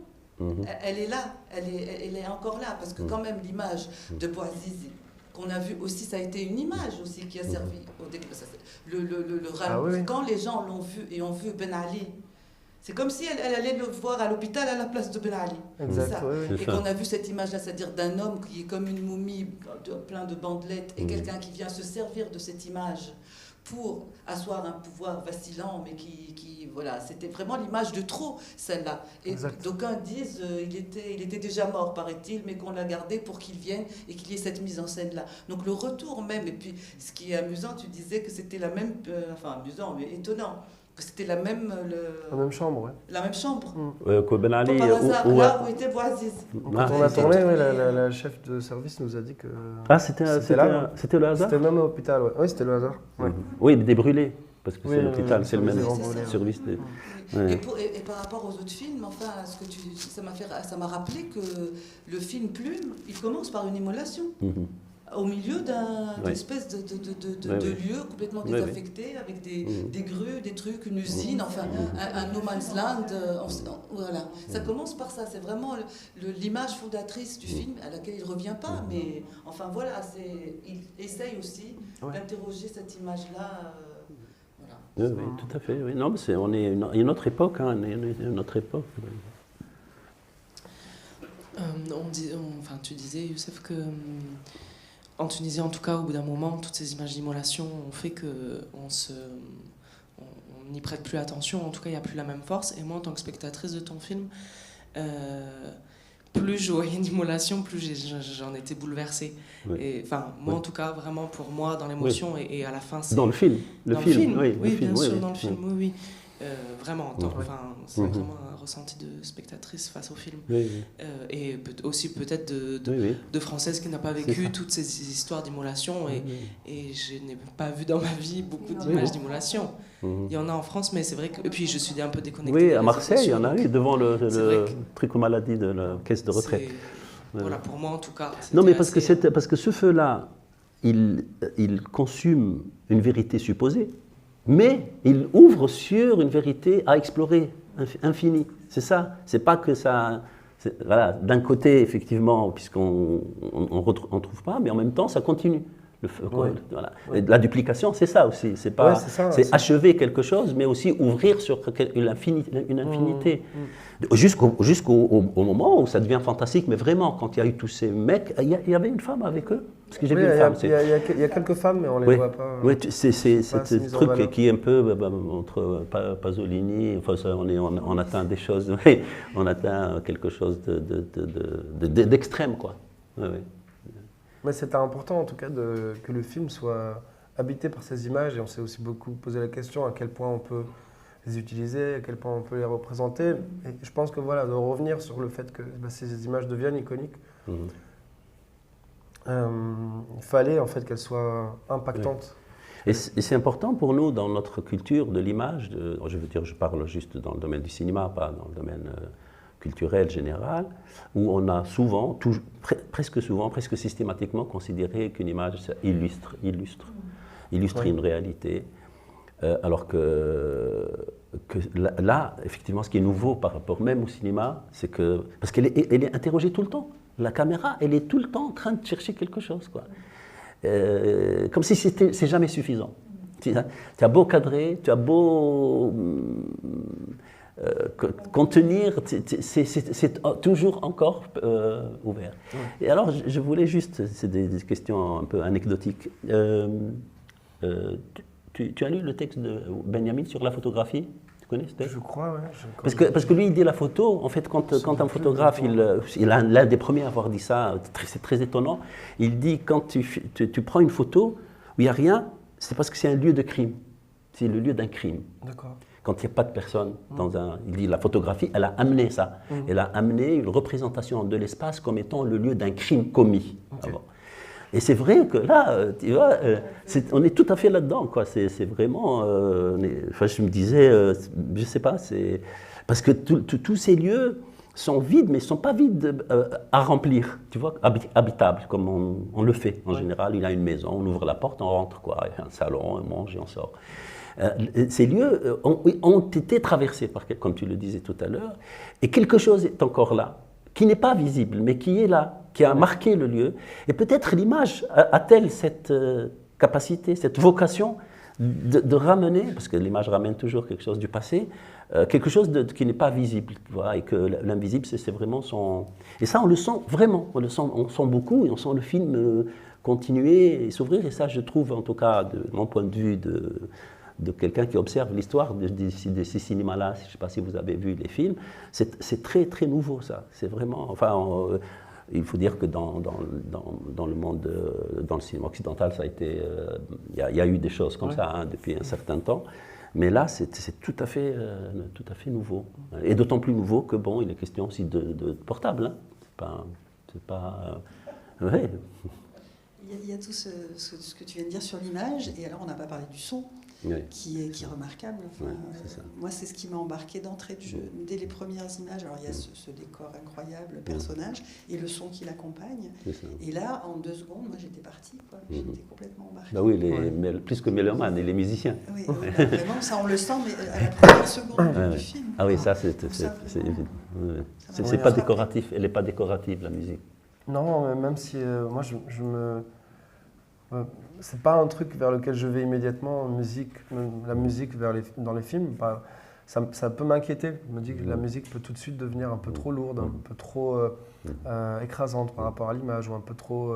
Elle est là, elle est encore là, parce que quand même l'image de Bouazizi qu'on a vu aussi, ça a été une image aussi qui a servi quand les gens l'ont vu et ont vu Ben Ali, c'est comme si elle allait le voir à l'hôpital à la place de Ben Ali. Exact, et qu'on a vu cette image-là, c'est-à-dire d'un homme qui est comme une momie, plein de bandelettes, et quelqu'un qui vient se servir de cette image pour asseoir un pouvoir vacillant, mais qui voilà, c'était vraiment l'image de trop, celle-là. Et d'aucuns disent il était déjà mort, paraît-il, mais qu'on l'a gardé pour qu'il vienne et qu'il y ait cette mise en scène-là. Donc le retour même, et puis ce qui est amusant, tu disais que c'était la même, amusant, mais étonnant, que c'était la même chambre, La même chambre. Que Ben Ali... Par hasard, là où était Bouazizi. Quand on a tourné, la chef de service nous a dit que... c'était le hasard. C'était même à l'hôpital, oui, c'était le hasard. Oui, des brûlés, parce que c'est l'hôpital, c'est le même service. Et par rapport aux autres films, enfin, ça m'a rappelé que le film Plume, il commence par une immolation. Au milieu d'une espèce de lieu complètement désaffecté, avec des grues, des trucs, une usine, enfin un no man's land. Voilà. Ça commence par ça, c'est vraiment l'image fondatrice du film à laquelle il ne revient pas, mais enfin voilà, il essaye aussi d'interroger cette image-là. Oui, tout à fait. Oui. Non, mais on est une autre époque, une autre époque. Tu disais, Youssef, que en Tunisie, en tout cas, au bout d'un moment, toutes ces images d'immolation ont fait qu'on n'y prête plus attention. En tout cas, il n'y a plus la même force. Et moi, en tant que spectatrice de ton film, plus je voyais une immolation, plus j'en étais bouleversée. Et, moi, en tout cas, vraiment pour moi, dans l'émotion, et à la fin, c'est... Dans le film. Oui, bien sûr, dans le film, oui. Vraiment, c'est vraiment un ressenti de spectatrice face au film. Et aussi peut-être de Française qui n'a pas vécu toutes ces histoires d'immolation. Et je n'ai pas vu dans ma vie beaucoup d'images d'immolation. Il y en a en France, mais c'est vrai que... Et puis je suis un peu déconnectée. Oui, à Marseille, il y en a eu devant le truc aux maladies de la caisse de retraite. Voilà, pour moi en tout cas. Non, mais parce que ce feu-là, il consume une vérité supposée, mais il ouvre sur une vérité à explorer, infinie. C'est ça. C'est pas que ça... Voilà, d'un côté, effectivement, puisqu'on ne trouve pas, mais en même temps, ça continue. Le feu, voilà. Et la duplication, c'est ça aussi. C'est pas, c'est achever quelque chose, mais aussi ouvrir sur une infinité. Jusqu'au moment où ça devient fantastique, mais vraiment, quand il y a eu tous ces mecs, il y avait une femme avec eux. Parce que j'ai vu une femme. Il y a quelques femmes, mais on ne les voit pas. Oui, c'est ce truc qui est un peu entre Pasolini, enfin, on atteint des choses, on atteint quelque chose d'extrême, quoi. Mais c'était important en tout cas que le film soit habité par ces images, et on s'est aussi beaucoup posé la question à quel point on peut les utiliser, à quel point on peut les représenter. Et je pense que voilà, de revenir sur le fait que ces images deviennent iconiques, il fallait en fait qu'elles soient impactantes. Et c'est important pour nous dans notre culture de l'image, je veux dire, je parle juste dans le domaine du cinéma, pas dans le domaine culturel général, où on a souvent, presque systématiquement considéré qu'une image illustre une réalité, alors que là, effectivement, ce qui est nouveau par rapport même au cinéma, c'est que, parce qu'elle est interrogée tout le temps, la caméra, elle est tout le temps en train de chercher quelque chose, quoi. Comme si c'est jamais suffisant. Tu as beau cadrer, tu as beau contenir, c'est toujours encore ouvert. Et alors, je voulais juste, c'est des questions un peu anecdotiques. Tu as lu le texte de Benjamin sur la photographie? Tu connais ce texte? Je crois, oui. Parce que lui, il dit la photo, en fait, quand un photographe, il est l'un des premiers à avoir dit ça, c'est très étonnant, il dit quand tu prends une photo où il n'y a rien, c'est parce que c'est un lieu de crime. C'est le lieu d'un crime. D'accord. Quand il n'y a pas de personne il dit la photographie, elle a amené ça. Elle a amené une représentation de l'espace comme étant le lieu d'un crime commis. Okay. Et c'est vrai que là, tu vois, on est tout à fait là-dedans, quoi. C'est vraiment, enfin, je me disais, je sais pas, c'est parce que tous ces lieux sont vides, mais ils ne sont pas vides à remplir, tu vois, habitables, comme on le fait en général. Il y a une maison, on ouvre la porte, on rentre, quoi, il y a un salon, on mange et on sort. Ces lieux ont été traversés par, comme tu le disais tout à l'heure, et quelque chose est encore là, qui n'est pas visible, mais qui est là, qui a marqué le lieu. Et peut-être l'image a-t-elle cette capacité, cette vocation de ramener, parce que l'image ramène toujours quelque chose du passé, quelque chose qui n'est pas visible, voilà, et que l'invisible, c'est vraiment son... Et ça, on le sent vraiment, on sent beaucoup, et on sent le film continuer et s'ouvrir, et ça, je trouve, en tout cas, de mon point de vue de quelqu'un qui observe l'histoire de ces cinémas-là, je ne sais pas si vous avez vu les films, c'est très très nouveau ça, c'est vraiment, enfin, il faut dire que dans le monde, dans le cinéma occidental, ça a été, il y a eu des choses comme ça depuis un certain temps, mais là c'est tout à fait nouveau, et d'autant plus nouveau que bon, il est question aussi de portable, hein. C'est pas ouais. Il y a tout ce que tu viens de dire sur l'image, et alors on n'a pas parlé du son. Oui. Qui est remarquable. Enfin, moi, c'est ce qui m'a embarqué d'entrée de jeu. Dès les premières images, alors il y a ce décor incroyable, le personnage, et le son qui l'accompagne. Et là, en 2 secondes, moi, j'étais partie. J'étais complètement embarquée. Bah oui, plus que mélomanes, et les musiciens. Oui, vraiment, ça, on le sent, mais à la première seconde du film. Ah oui, ça, c'est pas décoratif. Elle n'est pas décorative, la musique. Non, mais même si moi, c'est pas un truc vers lequel je vais immédiatement, la musique dans les films. Ça peut m'inquiéter. Je me dis que la musique peut tout de suite devenir un peu trop lourde, un peu trop écrasante par rapport à l'image, ou un peu trop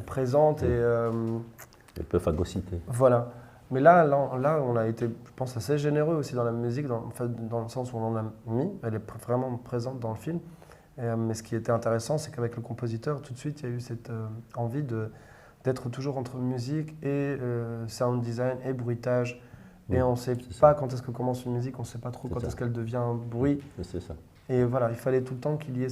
présente. Et, elle peut phagocyter. Voilà. Mais là, on a été, je pense, assez généreux aussi dans la musique, dans le sens où on en a mis. Elle est vraiment présente dans le film. Mais ce qui était intéressant, c'est qu'avec le compositeur, tout de suite, il y a eu cette envie d'être toujours entre musique et sound design et bruitage Et on ne sait pas quand est-ce que commence une musique, on ne sait pas trop quand est-ce qu'elle devient un bruit. C'est ça. Et voilà, il fallait tout le temps qu'il y ait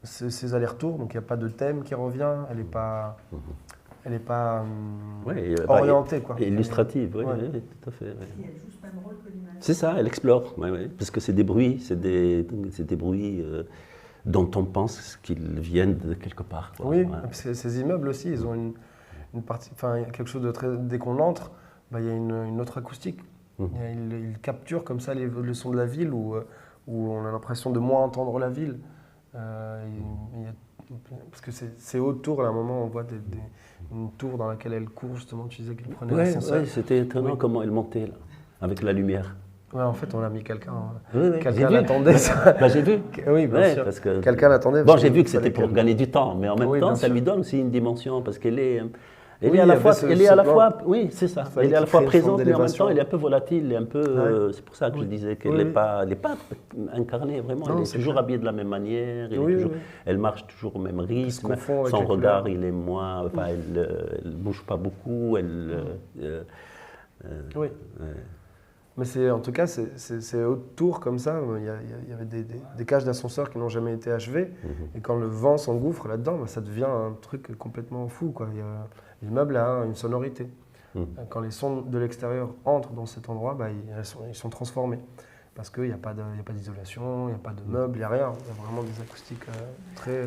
ces allers-retours. Donc il n'y a pas de thème qui revient, elle n'est pas, orientée. Quoi. Illustrative, oui, Ouais. oui, tout à fait. Oui. Et elle joue ce même rôle que l'image. C'est ça, elle explore, parce que c'est des bruits, c'est des bruits dont on pense qu'ils viennent de quelque part. Quoi. Oui, Ouais. et puis ces immeubles aussi, ils ont une partie, enfin quelque chose de très. Dès qu'on entre, il y a une autre acoustique. Ils capturent comme ça le son de la ville où on a l'impression de moins entendre la ville. Parce que c'est autour, là, à un moment, on voit une tour dans laquelle elle court, justement, tu disais qu'elle prenait l'ascenseur. Ouais, c'était étonnant comment elle montait, là, avec la lumière. Ouais, en fait, on a mis quelqu'un. Oui, Quelqu'un j'ai vu. l'attendait. Ça. Bah, j'ai vu. Oui, bien Ouais, sûr. parce que Quelqu'un l'attendait. Bon, parce j'ai qu'il vu que c'était fallait pour qu'elle- gagner du temps, mais en même Oui, temps, bien ça sûr. lui donne aussi une dimension, parce qu'elle est, Oui, elle est il à y la avait fois, ce elle est à la plan. fois, oui, c'est ça. fallait Elle est à la qu'il fois crée une forme présente, mais en même temps, d'élévation. elle est un peu volatile, et un peu. C'est pour ça que je Oui. disais qu'elle Oui, n'est oui. pas, incarnée vraiment. Non, Elle est c'est toujours clair. habillée de la même manière. Oui, oui, oui. Elle marche toujours au même rythme. confond avec Son les regard, couleurs. il est moins. Enfin, elle bouge pas beaucoup. Oui. Mais en tout cas, c'est autour comme ça. Il y avait des cages d'ascenseurs qui n'ont jamais été achevées. Et quand le vent s'engouffre là-dedans, ça devient un truc complètement fou, quoi. L'immeuble a une sonorité. Quand les sons de l'extérieur entrent dans cet endroit, ils sont transformés. Parce qu'il n'y a pas d'isolation, il n'y a pas de meubles, il n'y a rien. Il y a vraiment des acoustiques très...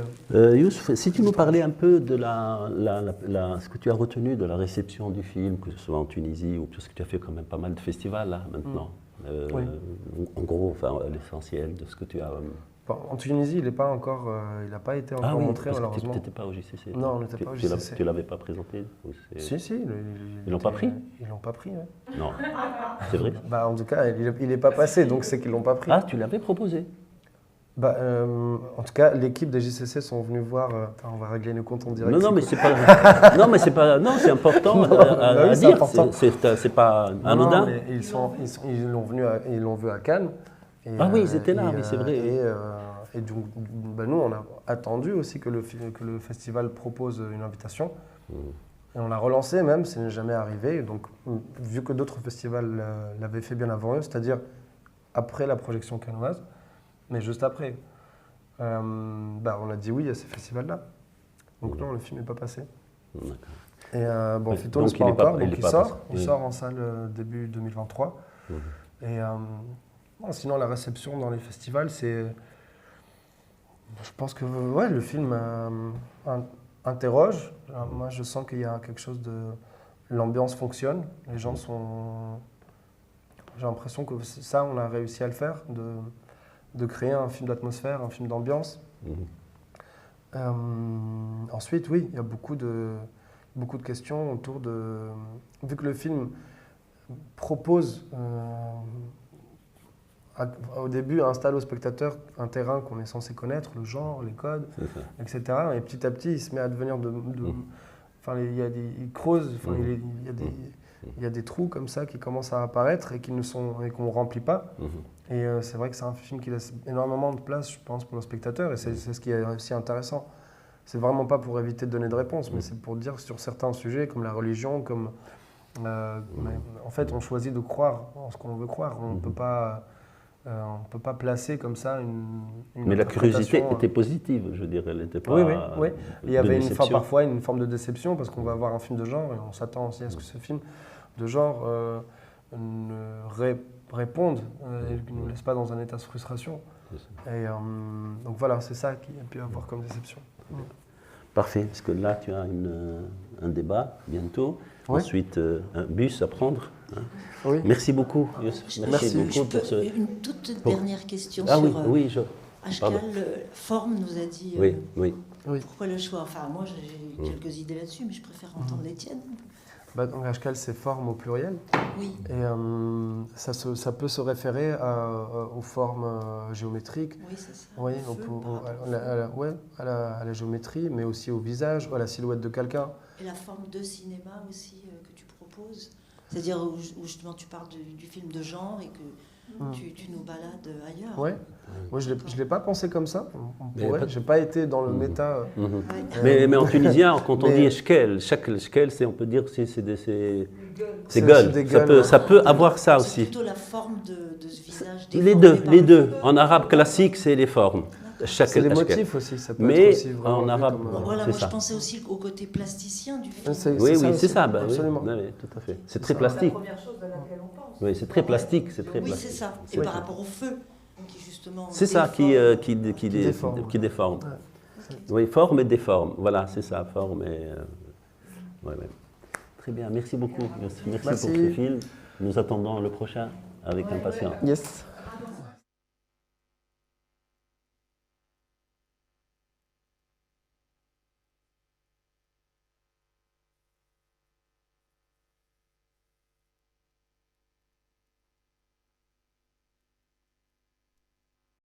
Youssouf, si tu nous parlais un peu de ce que tu as retenu de la réception du film, que ce soit en Tunisie ou parce que tu as fait quand même pas mal de festivals là maintenant. Oui. En gros, enfin, l'essentiel de ce que tu as. Bon, en Tunisie, il n'a pas été encore montré, parce que malheureusement. tu n'étais pas au JCC. Non, on n'était pas au JCC. Tu ne l'avais pas présenté Si, Ils l'ont pas pris? Ils l'ont pas pris, ouais. Non, c'est vrai. En tout cas, il n'est pas passé, donc c'est qu'ils l'ont pas pris. Ah, tu l'avais proposé. En tout cas, l'équipe des JCC sont venus voir. On va régler nos comptes en direct. Non, mais c'est pas. Non, mais c'est pas. Non, c'est important à oui, c'est dire. important. C'est pas anodin. Non, mais ils l'ont vu à Cannes. Et, Ah oui, ils étaient là, oui, c'est vrai. Et donc, nous, on a attendu aussi que le festival propose une invitation. Et on l'a relancé même, ça n'est jamais arrivé. Donc, vu que d'autres festivals l'avaient fait bien avant eux, c'est-à-dire après la projection cannoise, mais juste après, on a dit oui à ces festivals-là. Donc non, le film n'est pas passé. Et Fito ne sait pas encore, donc il sort en salle début 2023. Et sinon, la réception dans les festivals, c'est... Je pense que le film interroge. Moi, je sens qu'il y a quelque chose de... L'ambiance fonctionne, les gens sont... J'ai l'impression que ça, on a réussi à le faire, de créer un film d'atmosphère, un film d'ambiance. Ensuite, oui, il y a beaucoup de questions autour de... Vu que le film propose... au début, installe au spectateur un terrain qu'on est censé connaître, le genre, les codes, etc. Et petit à petit, il se met à devenir il creuse, il y a des trous comme ça qui commencent à apparaître et qu'on ne remplit pas. Et c'est vrai que c'est un film qui laisse énormément de place, je pense, pour le spectateur. Et c'est ce qui est aussi intéressant. C'est vraiment pas pour éviter de donner de réponse, mais c'est pour dire sur certains sujets, comme la religion, comme... en fait, on choisit de croire en ce qu'on veut croire. On ne peut pas placer comme ça une Mais la curiosité interprétation, était positive, je dirais. Elle n'était pas. Oui. Il y avait déception. parfois une forme de déception parce qu'on va voir un film de genre et on s'attend aussi à ce que ce film de genre réponde et ne nous laisse pas dans un état de frustration. Et donc voilà, c'est ça qu'il y a pu avoir comme déception. Parfait, parce que là, tu as un débat bientôt. Oui. Ensuite, un bus à prendre. Oui. Merci beaucoup, Youssouf. Merci beaucoup pour ce... Une toute dernière question Ah sur oui, pardon. Ashkal. Forme nous a dit Oui. pourquoi le choix. Enfin, moi j'ai quelques idées là-dessus, mais je préfère entendre les tiennes. Donc Ashkal, c'est forme au pluriel. Oui. Et ça peut se référer aux formes géométriques. Oui, c'est ça. Oui, Le feu, à la géométrie, mais aussi au visage, à la silhouette de quelqu'un. Et la forme de cinéma aussi que tu proposes. C'est-à-dire où justement tu parles du film de genre et que tu nous balades ailleurs. Oui, moi je ne l'ai pas pensé comme ça. Je n'ai pas été dans le méta. Mais en tunisien, quand on dit Eshkel, chaque Eshkel, on peut dire c'est C'est aussi gueule. des Ça gueules, peut, ouais. ça peut avoir ça C'est aussi. plutôt la forme de ce visage. Les déformé deux, par les le deux. feu. En arabe classique, c'est les formes. Chaque C'est les ashkal. motifs aussi, ça peut Mais être aussi vraiment en vu arabe, comme, Voilà, c'est moi ça. je pensais aussi au côté plasticien du film. Oui, oui, c'est aussi, ça. Bah, oui. absolument. Oui, oui, tout à fait. C'est très ça. plastique. première chose à laquelle on pense. Oui, c'est très plastique. C'est très Oui, plastique. c'est ça. Et Oui. par rapport au feu, qui justement. C'est ça déforme. qui déforme. Ouais. Oui, forme et déforme. Voilà, c'est ça, forme et. Ouais, ouais. Très bien, merci beaucoup. Merci Merci. pour ce film. Nous attendons le prochain avec impatience. Yes.